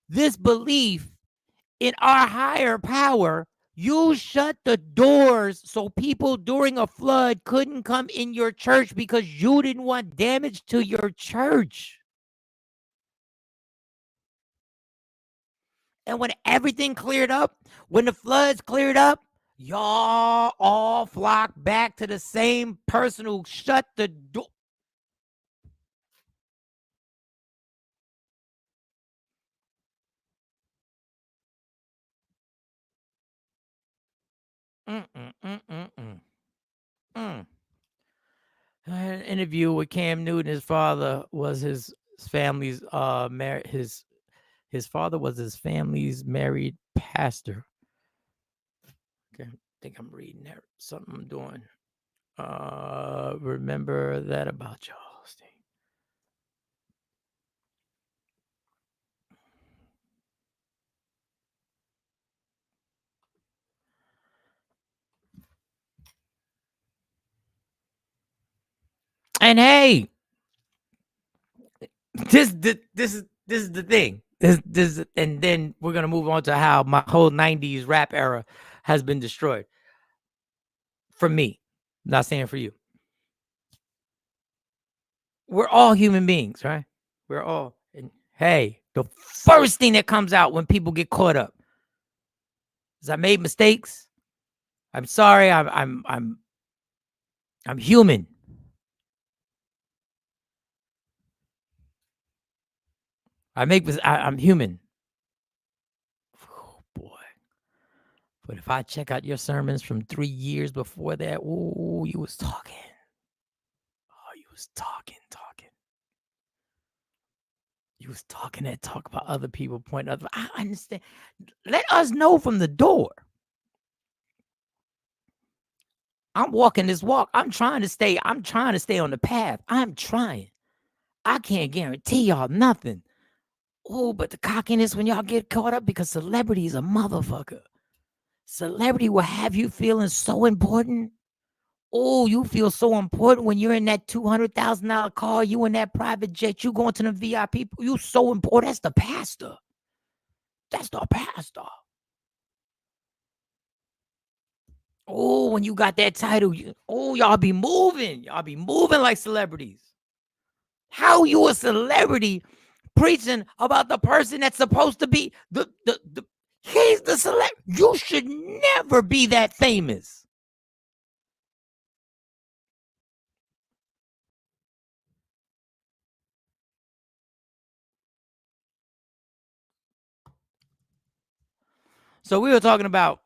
this belief in our higher power. You shut the doors so people during a flood couldn't come in your church because you didn't want damage to your church. And when everything cleared up, when the floods cleared up, y'all all flocked back to the same person who shut the door. An interview with Cam Newton. His father was his family's his father was his family's married pastor. Okay, I think I'm reading that. Something I'm doing. Remember that about y'all. And hey, this is the thing. This and then we're gonna move on to how my whole 90s rap era has been destroyed. For me, not saying for you. We're all human beings, right? We're all. And hey, the first thing that comes out when people get caught up is I made mistakes. I'm sorry. I'm human. I'm human. Oh boy. But if I check out your sermons from 3 years before that, oh, you was talking. Oh, you was talking. You was talking that talk about other people pointing other. I understand. Let us know from the door. I'm walking this walk. I'm trying to stay on the path. I'm trying. I can't guarantee y'all nothing. Oh, but the cockiness when y'all get caught up because celebrity is a motherfucker. Celebrity will have you feeling so important. Oh, you feel so important when you're in that $200,000 car, you in that private jet, you going to the VIP. You so important. That's the pastor. That's the pastor. Oh, when you got that title, y'all be moving. Y'all be moving like celebrities. How you a celebrity preaching about the person that's supposed to be he's the celebrity. You should never be that famous. So we were talking about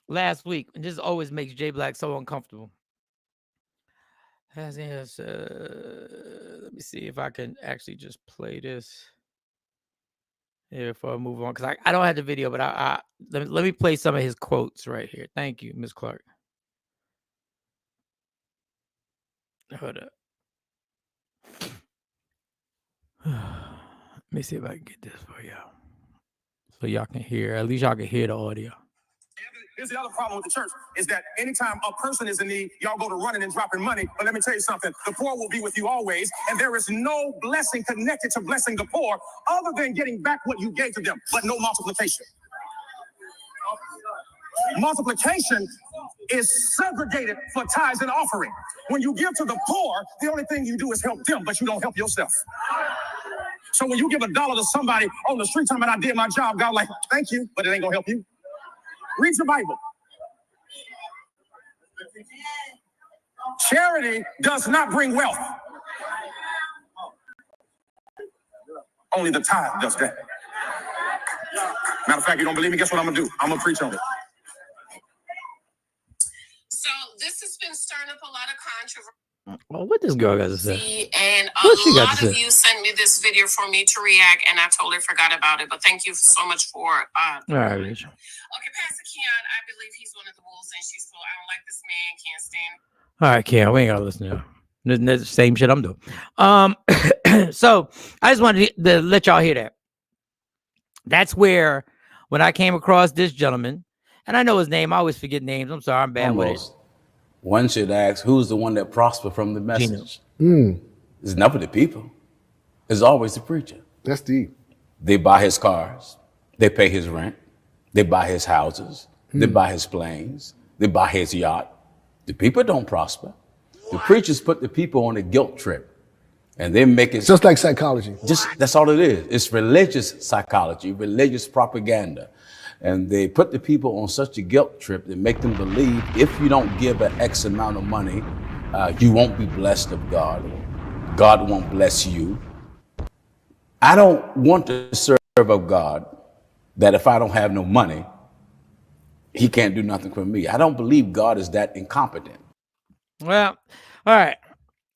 last week, and this always makes Jay Black so uncomfortable. Let me see if I can actually just play this here before I move on, because I don't have the video, but let me play some of his quotes right here. Thank you, Ms. Clark. Hold up. Let me see if I can get this for y'all, so y'all can hear. At least y'all can hear the audio. Here's the other problem with the church is that anytime a person is in need, y'all go to running and dropping money. But let me tell you something. The poor will be with you always. And there is no blessing connected to blessing the poor other than getting back what you gave to them, but no multiplication. Multiplication is segregated for tithes and offering. When you give to the poor, the only thing you do is help them, but you don't help yourself. So when you give $1 to somebody on the street talking about I did my job, God like, thank you, but it ain't gonna help you. Read your Bible. Charity does not bring wealth. Only the tithe does that. Matter of fact, you don't believe me? Guess what I'm gonna do? I'm gonna preach on it. So this has been stirring up a lot of controversy. Well, what this girl got to say? And What she a got lot to of say? you sent me this video for me to react, and I totally forgot about it. But thank you so much for. All right, Rachel. Okay, Pastor Keon, I believe he's one of the wolves in she's full. I don't like this man. Can't stand. All right, Keon, we ain't gotta listen to him. That's the same shit I'm doing. So I just wanted to let y'all hear that. That's where when I came across this gentleman, and I know his name, I always forget names. I'm sorry, I'm bad with it. One should ask, who's the one that prospered from the message? It's never the people. It's always the preacher. That's deep. They buy his cars. They pay his rent. They buy his houses. They buy his planes. They buy his yacht. The people don't prosper. The preachers put the people on a guilt trip. And they make it just like psychology. That's all it is. It's religious psychology, religious propaganda. And they put the people on such a guilt trip that make them believe if you don't give an X amount of money, you won't be blessed of God. God won't bless you. I don't want to serve a God that if I don't have no money, he can't do nothing for me. I don't believe God is that incompetent. Well, all right.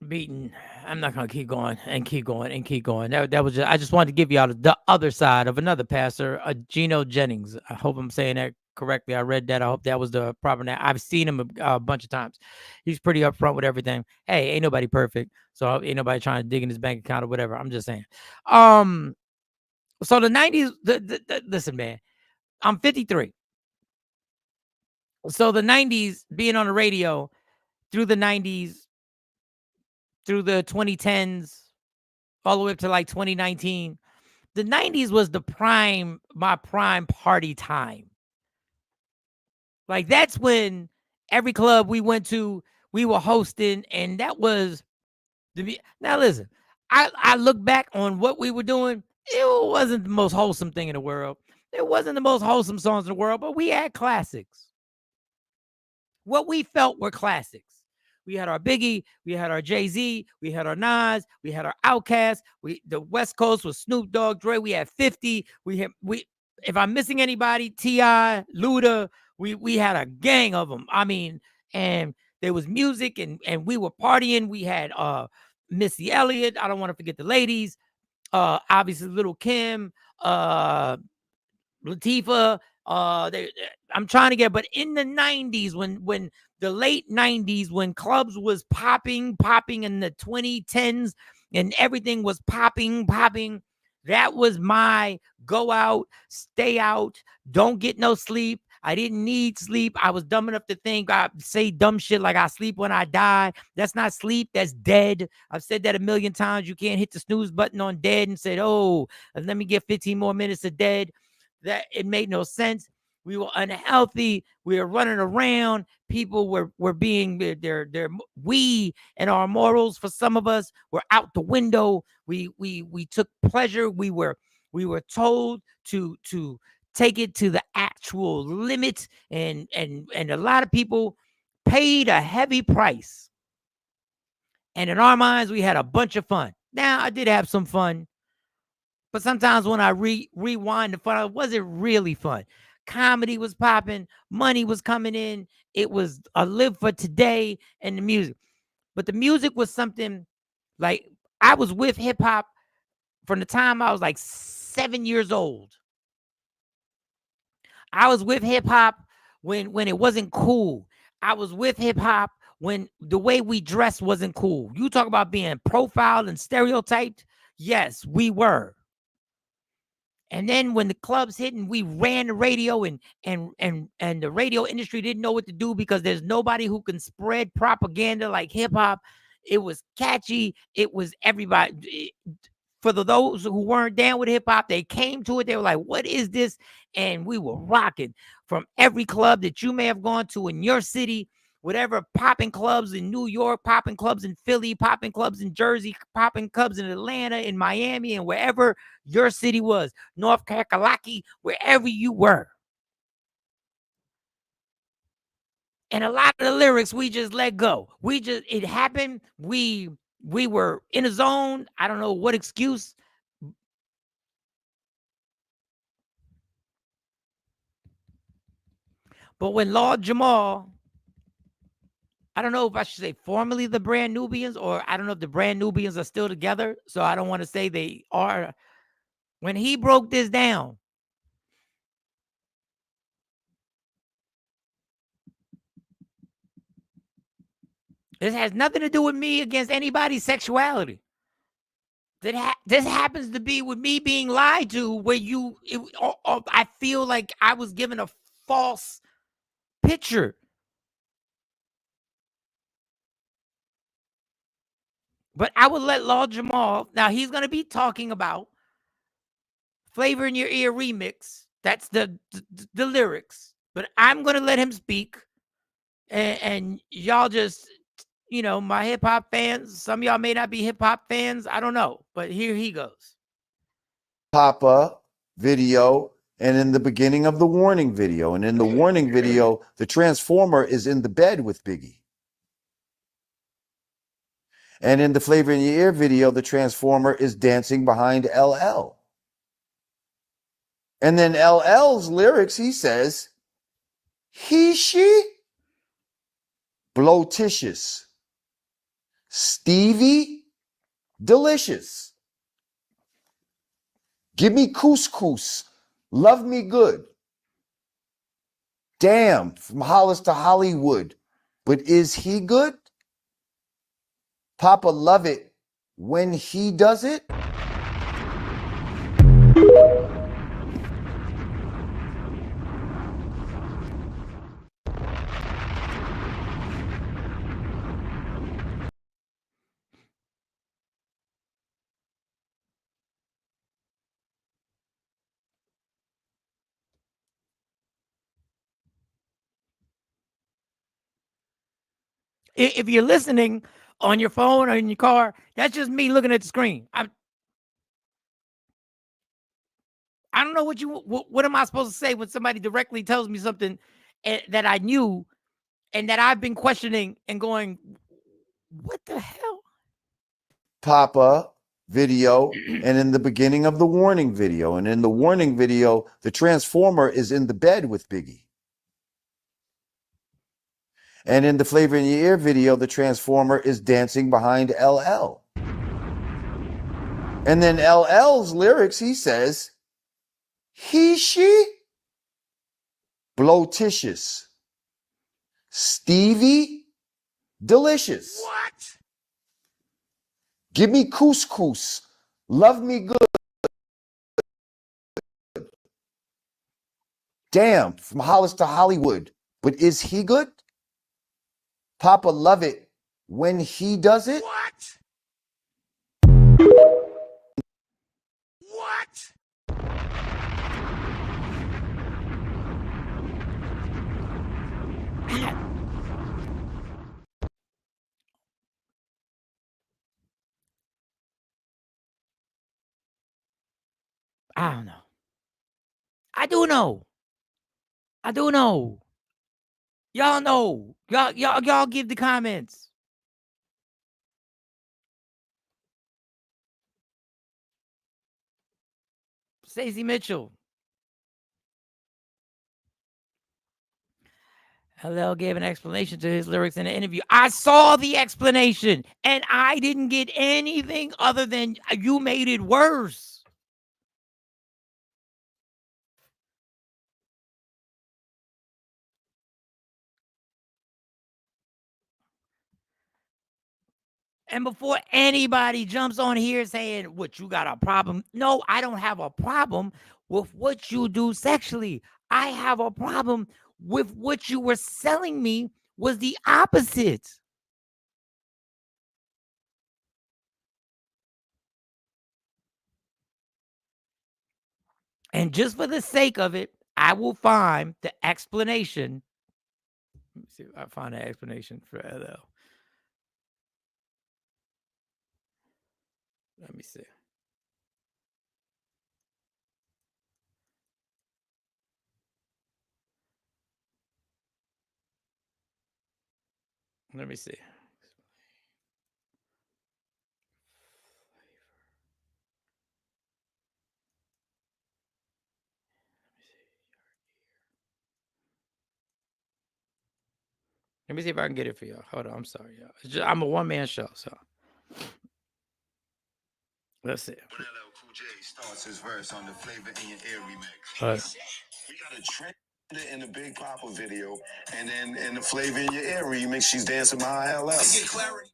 Beaten. I'm not gonna keep going and keep going and keep going. That was just, I just wanted to give y'all the other side of another pastor, Geno Jennings. I hope I'm saying that correctly. I read that. I hope that was the proper name. I've seen him a bunch of times. He's pretty upfront with everything. Hey, ain't nobody perfect, so ain't nobody trying to dig in his bank account or whatever. I'm just saying. So the 90s. Listen, man, I'm 53. So the 90s, being on the radio through the 90s. Through the 2010s, all the way up to like 2019, the 90s was my prime party time. Like that's when every club we went to, we were hosting, and that was now listen, I look back on what we were doing. It wasn't the most wholesome thing in the world. It wasn't the most wholesome songs in the world, but we had classics. What we felt were classics. We had our Biggie, we had our Jay-Z, we had our Nas, we had our Outkast. The West Coast was Snoop Dogg, Dre. We had 50. If I'm missing anybody, T.I., Luda, we had a gang of them. I mean, and there was music and we were partying. We had Missy Elliott. I don't want to forget the ladies. Obviously, Little Kim, Latifah. I'm trying to get, but in the 90s, when the late 90s, when clubs was popping in the 2010s and everything was popping, that was my go out, stay out, don't get no sleep. I didn't need sleep. I was dumb enough to think I say dumb shit like I sleep when I die. That's not sleep. That's dead. I've said that a million times. You can't hit the snooze button on dead and say, oh, let me get 15 more minutes of dead. That it made no sense. We were unhealthy. We were running around. People were being we and our morals for some of us were out the window. We took pleasure. We were told to take it to the actual limit, and a lot of people paid a heavy price. And in our minds, we had a bunch of fun. Now, I did have some fun. But sometimes when I rewind the fun, it wasn't really fun. Comedy was popping. Money was coming in. It was a live for today and the music. But the music was something like I was with hip hop from the time I was like 7 years old. I was with hip hop when it wasn't cool. I was with hip hop when the way we dressed wasn't cool. You talk about being profiled and stereotyped. Yes, we were. And then when the clubs hit and we ran the radio and the radio industry didn't know what to do because there's nobody who can spread propaganda like hip hop. It was catchy. It was everybody. For those who weren't down with hip hop, they came to it. They were like, what is this? And we were rocking from every club that you may have gone to in your city. whatever popping clubs in New York, popping clubs in Philly, popping clubs in Jersey, popping clubs in Atlanta, in Miami, and wherever your city was, North Kakalaki, wherever you were. And a lot of the lyrics we just let go. It happened. We were in a zone. I don't know what excuse. But when Lord Jamal, I don't know if I should say formerly the Brand Nubians, or I don't know if the Brand Nubians are still together. So I don't want to say they are. When he broke this down, this has nothing to do with me against anybody's sexuality. This happens to be with me being lied to, where I feel like I was given a false picture. But I would let Lord Jamal, now he's going to be talking about Flavor in Your Ear remix. That's the lyrics. But I'm going to let him speak. And y'all just, my hip hop fans, some of y'all may not be hip hop fans. I don't know. But here he goes. Papa video, and in the beginning of the Warning video. And in the Warning video, the Transformer is in the bed with Biggie. And in the Flavor in Your Ear video, the Transformer is dancing behind LL. And then LL's lyrics, he says, he, she, blotitious, Stevie, delicious. Give me couscous, love me good. Damn, from Hollis to Hollywood. But is he good? Papa love it when he does it. If you're listening on your phone or in your car, that's just me looking at the screen. I don't know what am I supposed to say when somebody directly tells me something that I knew and that I've been questioning and going, what the hell? Papa video, and in the beginning of the Warning video. And in the Warning video, the Transformer is in the bed with Biggie. And in the Flavor in Your Ear video, the Transformer is dancing behind LL. And then LL's lyrics, he says, he, she, blotitious, Stevie, delicious. What? Give me couscous, love me good. Damn, from Hollis to Hollywood. But is he good? Papa love it when he does it. What? What? I don't know. I do know. I do know. Y'all know. Y'all give the comments. Stacey Mitchell. LL gave an explanation to his lyrics in an interview. I saw the explanation and I didn't get anything other than you made it worse. And before anybody jumps on here saying, what, you got a problem? No, I don't have a problem with what you do sexually. I have a problem with what you were selling me was the opposite. And just for the sake of it, I will find the explanation. Let me see if I find an explanation for LL. Let me see. Let me see. Let me see if I can get it for y'all. Hold on. I'm sorry, y'all. I'm a one-man show, so let's see. When LL Cool J starts his verse on the Flavor in Your Ear remix. We got a trend in the Big Papa video, and then in the Flavor in Your Ear remix, she's dancing behind LL. Get clarity.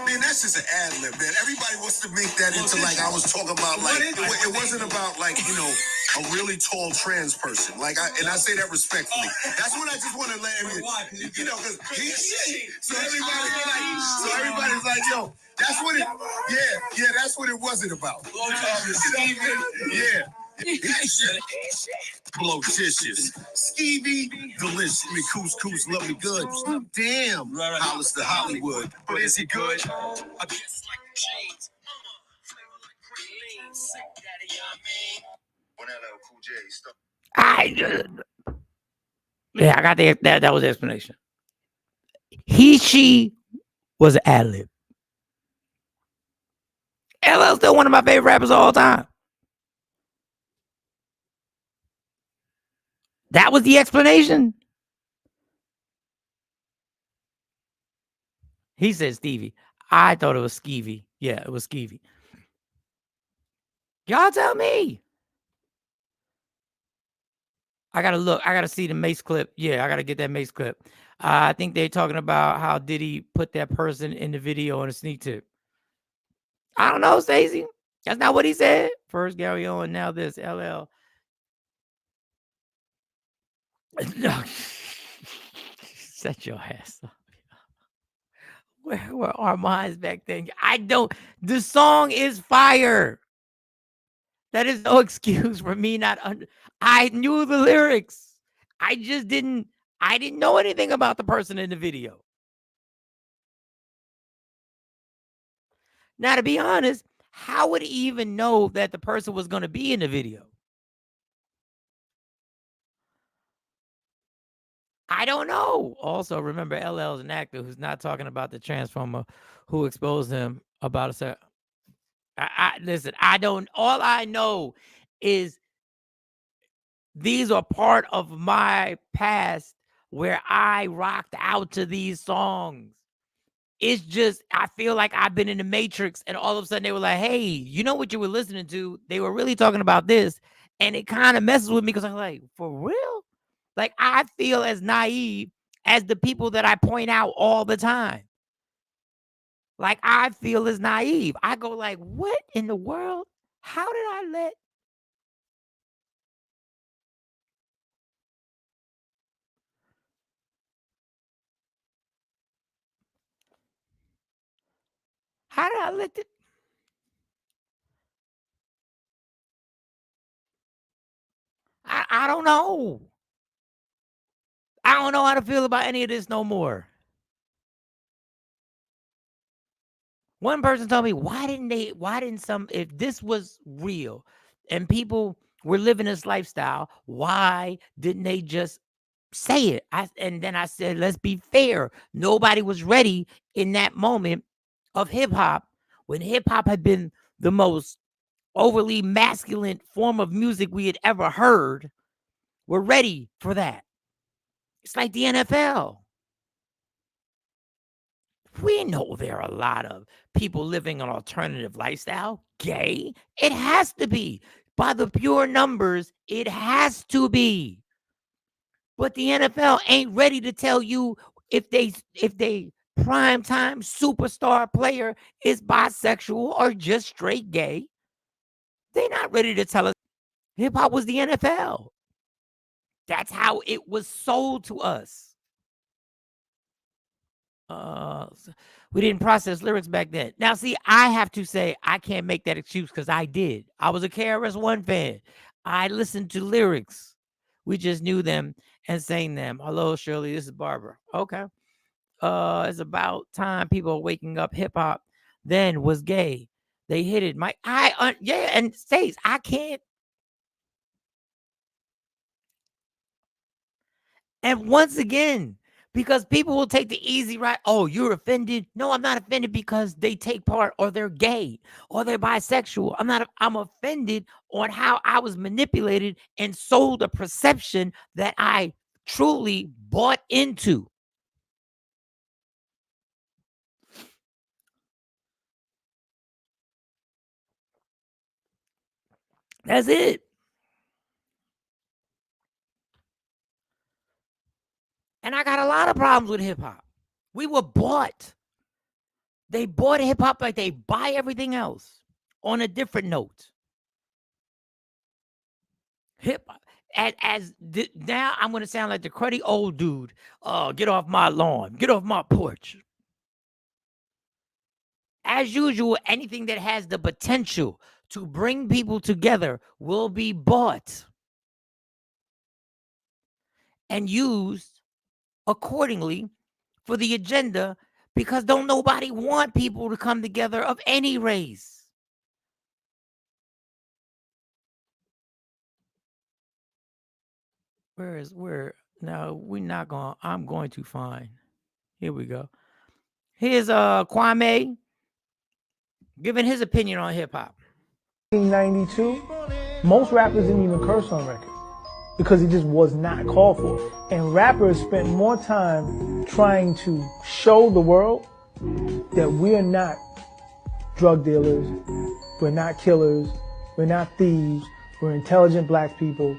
Man, that's just an ad lib, man. Everybody wants to make that into like I was talking about, like it wasn't about like a really tall trans person. Like I say that respectfully. That's what I just want to let everybody, because so everybody's like, yo, that's what it. Yeah, that's what it wasn't about. Yeah. Blotitious, skeevy, delicious. I mean, couscous, lovely good. Damn, Hollister Hollywood. But is he good? Yeah, I got that was the explanation. She was an ad lib. LL's still one of my favorite rappers of all time. That was the explanation. He said Stevie. I thought it was Skeevy. Yeah, it was Skeevy. Y'all tell me. I gotta look. I gotta see the Mace clip. Yeah, I gotta get that Mace clip. I think they're talking about how did he put that person in the video on a sneak tip. I don't know, Stacey. That's not what he said. First Gary Owen, now this LL. No. Set your ass up. Where were our minds back then? The song is fire. That is no excuse for me not I knew the lyrics. I didn't know anything about the person in the video. Now, to be honest, how would he even know that the person was going to be in the video? I don't know. Also, remember, LL is an actor who's not talking about the Transformer who exposed him about a set. Listen, all I know is these are part of my past where I rocked out to these songs. It's just, I feel like I've been in the Matrix and all of a sudden they were like, hey, you know what you were listening to? They were really talking about this. And it kind of messes with me because I'm like, for real? Like, I feel as naive as the people that I point out all the time. Like, I feel as naive. I go like, what in the world? How did I let? How did I let it? I don't know. I don't know how to feel about any of this no more. One person told me, if this was real and people were living this lifestyle, why didn't they just say it? And then I said, let's be fair. Nobody was ready in that moment of hip hop when hip hop had been the most overly masculine form of music we had ever heard. We're ready for that. It's like the NFL. We know there are a lot of people living an alternative lifestyle. Gay? It has to be. By the pure numbers, it has to be. But the NFL ain't ready to tell you if they primetime superstar player is bisexual or just straight gay. They're not ready to tell us. Hip hop was the NFL. That's how it was sold to us. We didn't process lyrics back then. Now, see, I have to say I can't make that excuse because I did. I was a KRS-One fan. I listened to lyrics. We just knew them and sang them. Hello, Shirley. This is Barbara. Okay. It's about time people are waking up. Hip hop then was gay. They hit it. Yeah, and States, I can't. And once again, because people will take the easy route. Oh, you're offended? No, I'm not offended because they take part or they're gay or they're bisexual. I'm offended on how I was manipulated and sold a perception that I truly bought into. That's it. And I got a lot of problems with hip hop. We were bought. They bought hip hop like they buy everything else on a different note. Hip hop. Now I'm going to sound like the cruddy old dude. Get off my lawn. Get off my porch. As usual, anything that has the potential to bring people together will be bought and used accordingly for the agenda, because don't nobody want people to come together of any race. I'm going to find. Here we go. Here's Kwame giving his opinion on hip hop. 1992, most rappers didn't even curse on record because it just was not called for. And rappers spent more time trying to show the world that we're not drug dealers, we're not killers, we're not thieves, we're intelligent black people,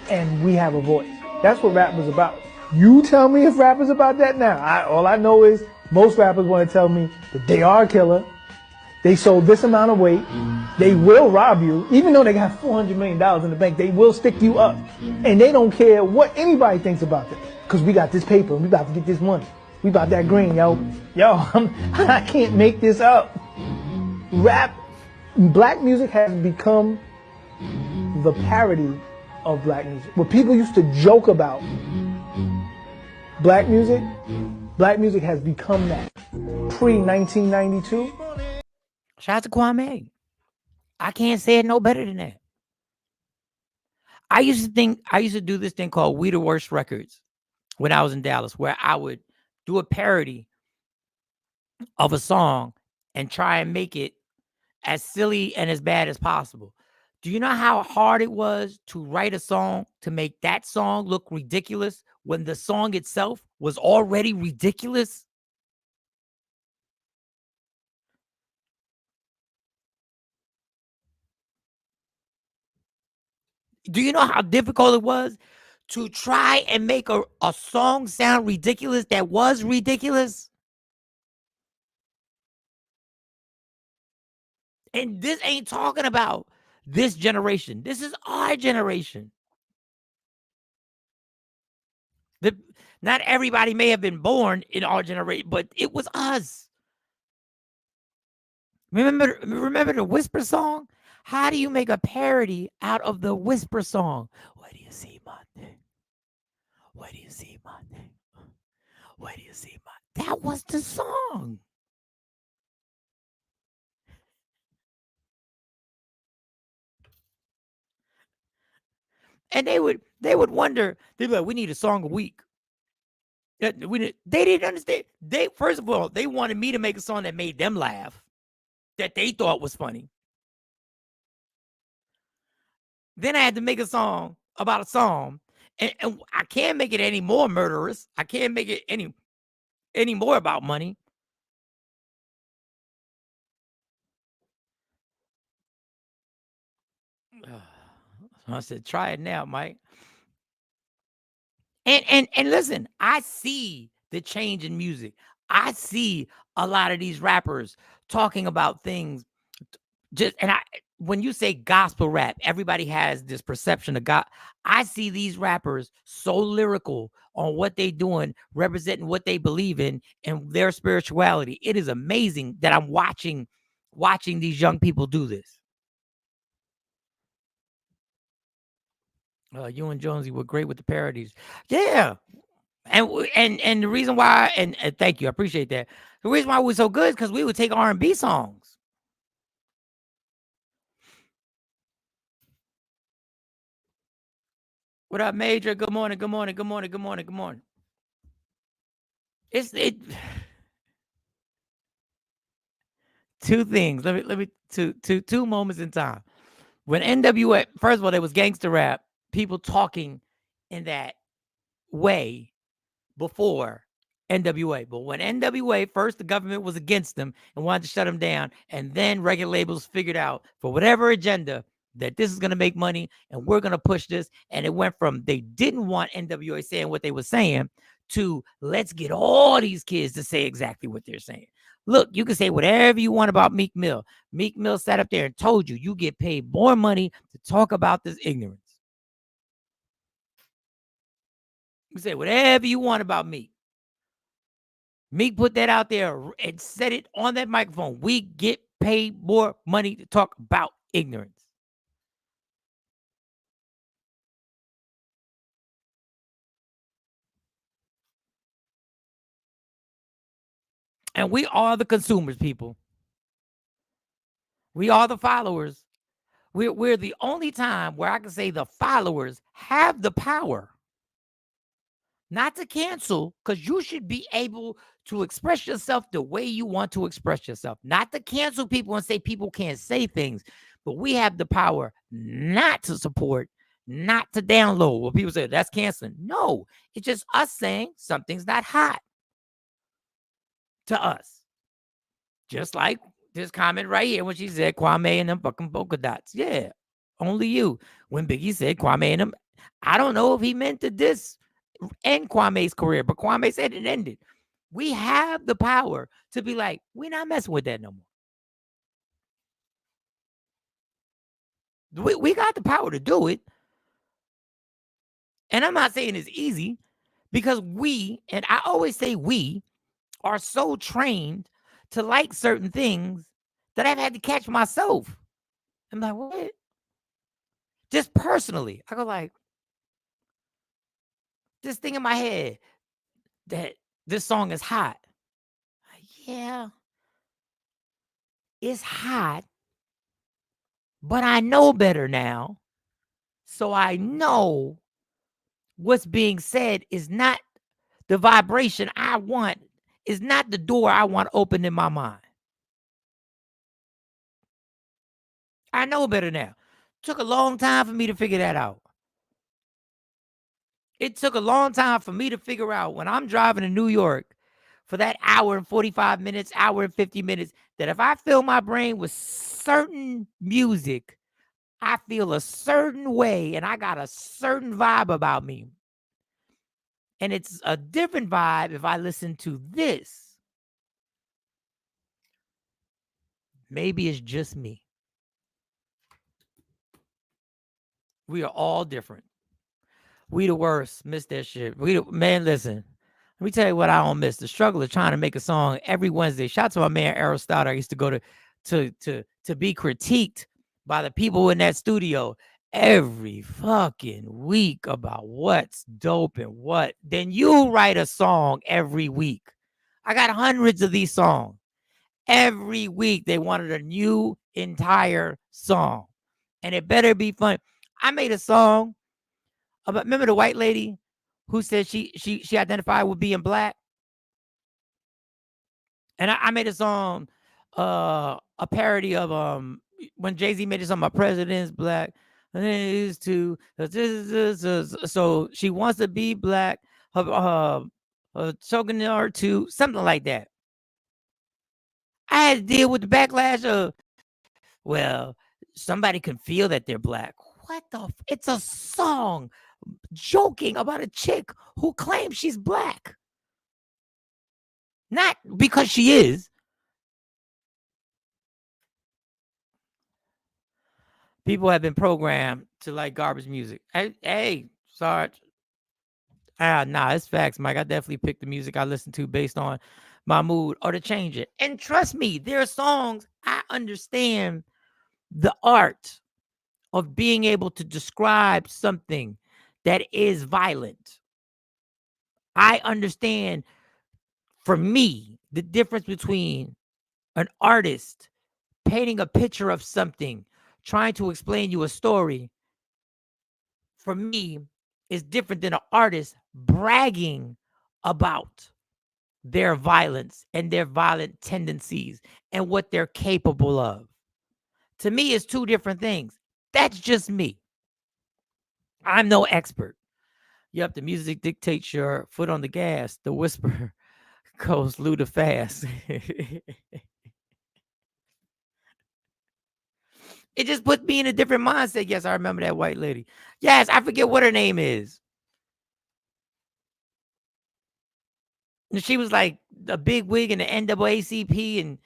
and we have a voice. That's what rap was about. You tell me if rap is about that now. All I know is most rappers want to tell me that they are a killer, they sold this amount of weight, they will rob you, even though they got $400 million in the bank, they will stick you up. And they don't care what anybody thinks about them, because we got this paper and we about to get this money. We about that green, yo. I can't make this up. Rap, black music has become the parody of black music. What people used to joke about black music has become that. Pre-1992. Shout out to Kwame. I can't say it no better than that. I used to do this thing called We the Worst Records when I was in Dallas, where I would do a parody of a song and try and make it as silly and as bad as possible. Do you know how hard it was to write a song to make that song look ridiculous when the song itself was already ridiculous? Do you know how difficult it was to try and make a song sound ridiculous that was ridiculous? And this ain't talking about this generation. This is our generation. Not everybody may have been born in our generation, but it was us. Remember the Whisper song? How do you make a parody out of the Whisper song? Where do you see my name? Where do you see my name? Where do you see my... That was the song. And they would wonder, they'd be like, we need a song a week. They didn't understand. First of all, they wanted me to make a song that made them laugh, that they thought was funny. Then I had to make a song about a song, and I can't make it any more murderous. I can't make it any more about money. I said, try it now, Mike. And listen, I see the change in music. I see a lot of these rappers talking about things. When you say gospel rap, everybody has this perception of God. I see these rappers so lyrical on what they doing, representing what they believe in and their spirituality. It is amazing that I'm watching these young people do this. You and Jonesy were great with the parodies. Yeah. And the reason why, and thank you, I appreciate that. The reason why we're so good is because we would take R&B songs. What up, Major? Good morning, good morning, good morning, good morning, good morning. Two things. Let me two moments in time. When NWA, first of all, there was gangster rap, people talking in that way before NWA. But when NWA, first the government was against them and wanted to shut them down, and then record labels figured out for whatever agenda that this is going to make money and we're going to push this. And it went from they didn't want NWA saying what they were saying to let's get all these kids to say exactly what they're saying. Look, you can say whatever you want about Meek Mill. Meek Mill sat up there and told you, you get paid more money to talk about this ignorance. You say whatever you want about Meek. Meek put that out there and said it on that microphone. We get paid more money to talk about ignorance. And we are the consumers, people. We are the followers. We're the only time where I can say the followers have the power not to cancel, because you should be able to express yourself the way you want to express yourself, not to cancel people and say people can't say things, but we have the power not to support, not to download. Well, people say that's canceling. No, it's just us saying something's not hot to us. Just like this comment right here when she said Kwame and them fucking polka dots. Yeah, only you. When Biggie said Kwame and them, I don't know if he meant to diss end Kwame's career, but Kwame said it ended. We have the power to be like, we're not messing with that no more. We got the power to do it. And I'm not saying it's easy, because we, and I always say we, are so trained to like certain things that I've had to catch myself. I'm like, what? Just personally, I go like, this thing in my head that this song is hot. Yeah, it's hot, but I know better now. So I know what's being said is not the vibration I want, is not the door I want open in my mind. I know better now. Took a long time for me to figure that out. It took a long time for me to figure out when I'm driving to New York for that hour and 45 minutes, hour and 50 minutes, that if I fill my brain with certain music, I feel a certain way and I got a certain vibe about me. And it's a different vibe if I listen to this. Maybe it's just me. We are all different. We the worst. Miss that shit. Man, listen. Let me tell you what I don't miss. The struggle of trying to make a song every Wednesday. Shout out to my man Aristotle. I used to go to be critiqued by the people in that studio every fucking week about what's dope and what. Then you write a song every week. I got hundreds of these songs. Every week they wanted a new entire song. And it better be fun. I made a song about, remember the white lady who said she identified with being black? And I made a song, a parody of when Jay-Z made a song, my president's black. So she wants to be black, choking her to something like that. I had to deal with the backlash of, well, somebody can feel that they're black. What the? It's a song joking about a chick who claims she's black. Not because she is. People have been programmed to like garbage music. Hey, Sarge. Nah, it's facts, Mike. I definitely pick the music I listen to based on my mood or to change it. And trust me, there are songs I understand the art of being able to describe something that is violent. I understand, for me, the difference between an artist painting a picture of something, trying to explain you a story, for me, is different than an artist bragging about their violence and their violent tendencies and what they're capable of. To me, it's two different things. That's just me. I'm no expert. Yep, the music dictates your foot on the gas. The whisper goes Luda fast. It just put me in a different mindset. Yes, I remember that white lady. Yes, I forget what her name is. And she was like a big wig in the NAACP, and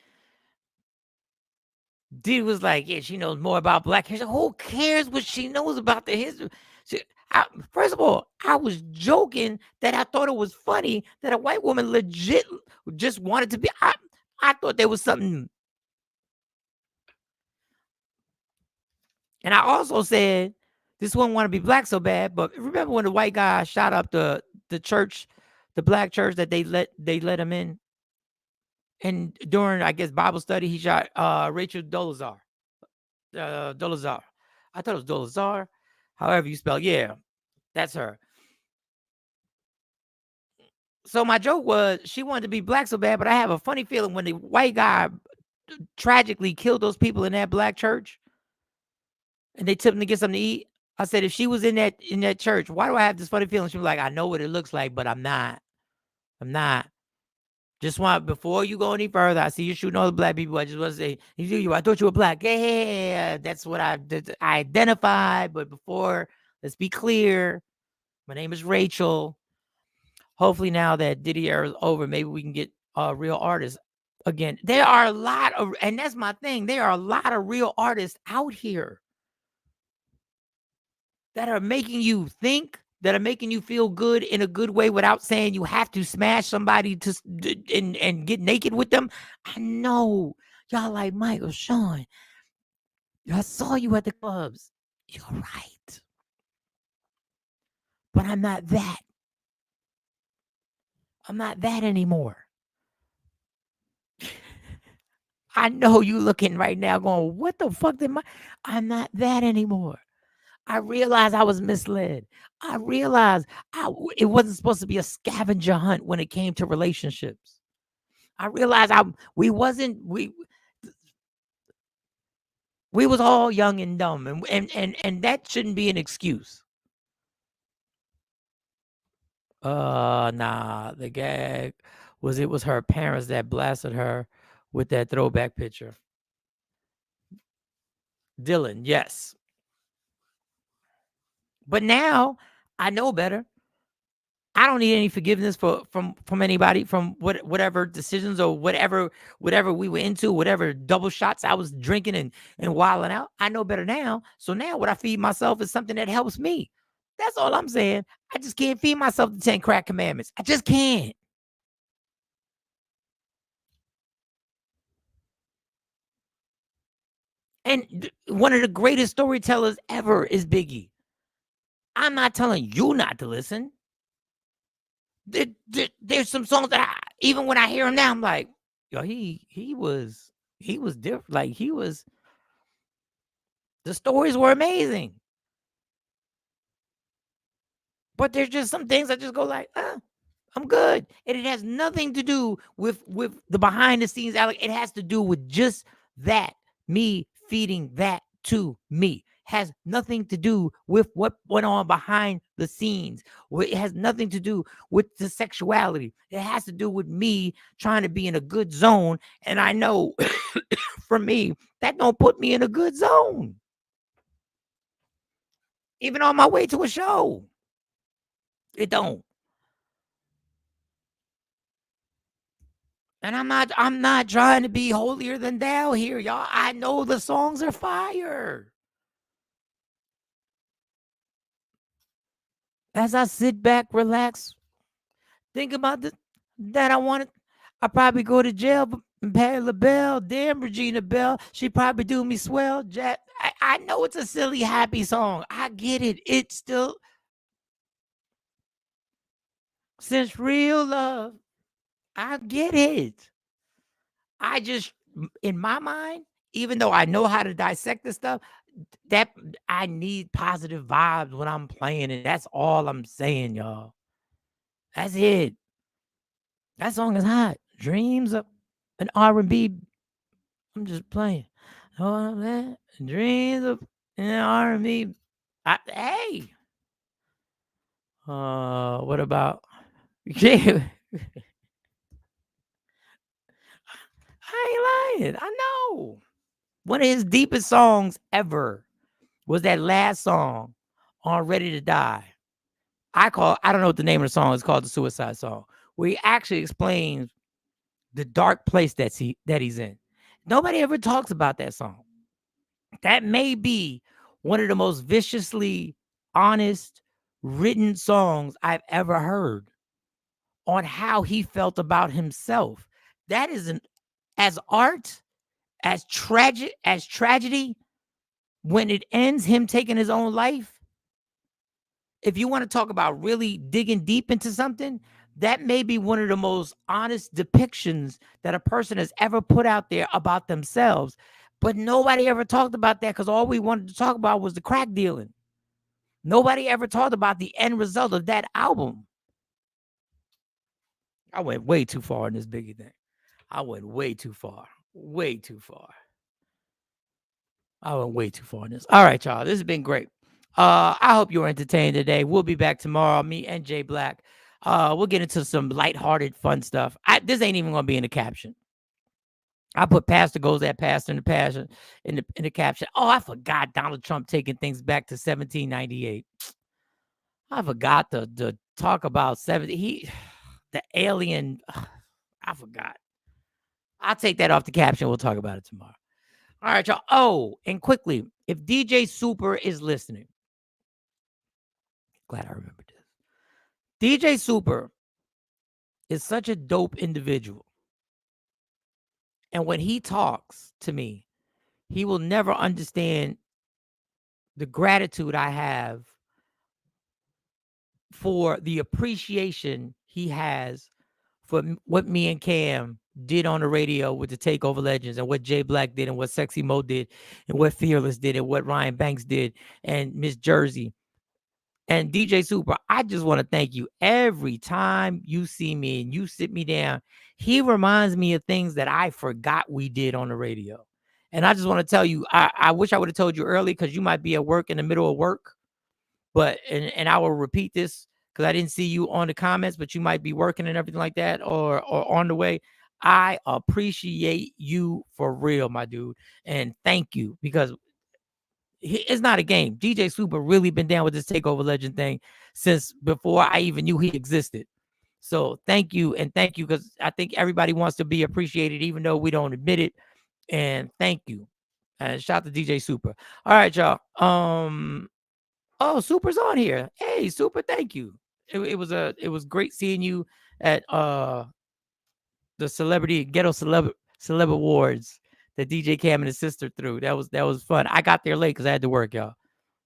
dude was like, yeah, she knows more about black history. Who cares what she knows about the history? First of all, I was joking that I thought it was funny that a white woman legit just wanted to be. I thought there was something. And I also said this one want to be black so bad. But remember when the white guy shot up the church, the black church that they let him in? And during, I guess, Bible study, he shot Rachel Dolezal. Dolezal. I thought it was Dolezal. However you spell, yeah, that's her. So my joke was she wanted to be black so bad, but I have a funny feeling when the white guy tragically killed those people in that black church and they took them to get something to eat. I said, if she was in that church, why do I have this funny feeling? She was like, I know what it looks like, but I'm not. Just want, before you go any further, I see you shooting all the black people. I just want to say, I thought you were black. Yeah, that's what I identified. But before, let's be clear. My name is Rachel. Hopefully now that Diddy era is over, maybe we can get real artists again. There are a lot of, and that's my thing, there are a lot of real artists out here that are making you think, that are making you feel good in a good way without saying you have to smash somebody and get naked with them. I know y'all like, Michael, Sean, I saw you at the clubs. You're right. But I'm not that. I'm not that anymore. I know you looking right now going, what the fuck I'm not that anymore. I realized I was misled. I realized it wasn't supposed to be a scavenger hunt when it came to relationships. I realized we was all young and dumb, and that shouldn't be an excuse. Nah, the gag was it was her parents that blasted her with that throwback picture. Dylan, yes. But now I know better. I don't need any forgiveness from anybody, from whatever decisions or whatever we were into, whatever double shots I was drinking and wilding out. I know better now. So now what I feed myself is something that helps me. That's all I'm saying. I just can't feed myself the 10 crack commandments. I just can't. And one of the greatest storytellers ever is Biggie. I'm not telling you not to listen. There's some songs that even when I hear him now, I'm like, yo, he was different. Like the stories were amazing. But there's just some things I just go like, I'm good. And it has nothing to do with the behind the scenes. It has to do with just that, me feeding that to me. Has nothing to do with what went on behind the scenes. It has nothing to do with the sexuality. It has to do with me trying to be in a good zone. And I know for me, that don't put me in a good zone. Even on my way to a show, it don't. And I'm not trying to be holier than thou here, y'all. I know the songs are fire. As I sit back, relax, think about that I probably go to jail and pay LaBelle. Damn, Regina Bell. She probably do me swell. Jack, I know it's a silly, happy song. I get it. It's still, Since real love, I get it. I just, in my mind, even though I know how to dissect this stuff, that I need positive vibes when I'm playing it. That's all I'm saying, y'all. That's it. That song is hot. Dreams of an R&B. I'm just playing. Oh, man. Dreams of an R&B. Hey. What about? Yeah. I ain't lying. I know. One of his deepest songs ever was that last song on Ready to Die. I don't know what the name of the song is, called the Suicide Song, where he actually explains the dark place that he's in. Nobody ever talks about that song. That may be one of the most viciously honest written songs I've ever heard on how he felt about himself. That isn't as art, as tragedy when it ends, him taking his own life. If you want to talk about really digging deep into something, that may be one of the most honest depictions that a person has ever put out there about themselves. But nobody ever talked about that because all we wanted to talk about was the crack dealing. Nobody ever talked about the end result of that album. I went way too far in this Biggie thing. I went way too far. Way too far. I went way too far in this. All right, y'all. This has been great. I hope you were entertained today. We'll be back tomorrow, me and Jay Black. We'll get into some lighthearted, fun stuff. This ain't even gonna be in the caption. I put Pastor Goes That Pastor in the passion in the caption. Oh, I forgot Donald Trump taking things back to 1798. I forgot to talk about the alien. I forgot. I'll take that off the caption. We'll talk about it tomorrow. All right, y'all. Oh, and quickly, if DJ Super is listening, glad I remembered this. DJ Super is such a dope individual. And when he talks to me, he will never understand the gratitude I have for the appreciation he has for what me and Cam did on the radio with the Takeover Legends, and what Jay Black did, and what Sexy Mo did, and what Fearless did, and what Ryan Banks did, and Miss Jersey. And DJ Super, I just want to thank you. Every time you see me and you sit me down, he reminds me of things that I forgot we did on the radio. And I just want to tell you, I wish I would have told you early, because you might be at work, in the middle of work. But, and I will repeat this because I didn't see you on the comments, but you might be working and everything like that, or on the way. I appreciate you for real, my dude. And thank you, because it's not a game. DJ Super really been down with this Takeover Legend thing since before I even knew he existed. So thank you. And thank you, because I think everybody wants to be appreciated, even though we don't admit it. And thank you. And shout out to DJ Super. All right, y'all. Oh, Super's on here. Hey, Super, thank you. It was great seeing you at the Celebrity Ghetto Celeb Awards that DJ Cam and his sister threw. That was fun. I got there late because I had to work, y'all.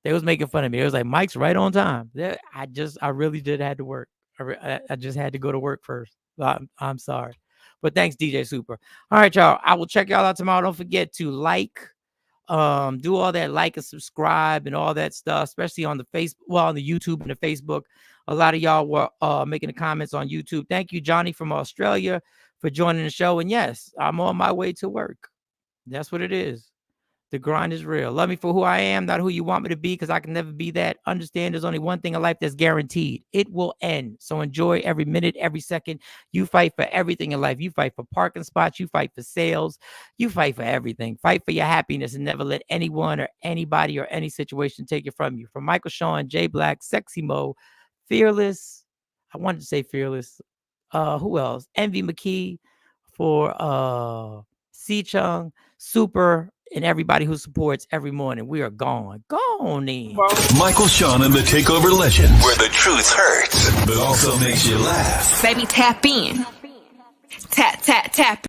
They was making fun of me. It was like, Mike's right on time. I really did had to work. I just had to go to work first. I'm sorry. But thanks, DJ Super. All right, y'all. I will check y'all out tomorrow. Don't forget to do all that, like and subscribe and all that stuff, especially on the on the YouTube and the Facebook. A lot of y'all were making the comments on YouTube. Thank you, Johnny from Australia, for joining the show. And yes, I'm on my way to work. That's what it is. The grind is real. Love me for who I am, not who you want me to be, because I can never be that. Understand there's only one thing in life that's guaranteed. It will end. So enjoy every minute, every second. You fight for everything in life. You fight for parking spots. You fight for sales. You fight for everything. Fight for your happiness, and never let anyone or anybody or any situation take it from you. From Michael Sean, Jay Black, Sexy Mo, Fearless. I wanted to say Fearless. Who else? Envy McKee, for C Chung, Super, and everybody who supports every morning. We are gone. Gone in. Michael Sean and the Takeover Legend, where the truth hurts, but also makes you laugh. Baby, tap in. Tap in.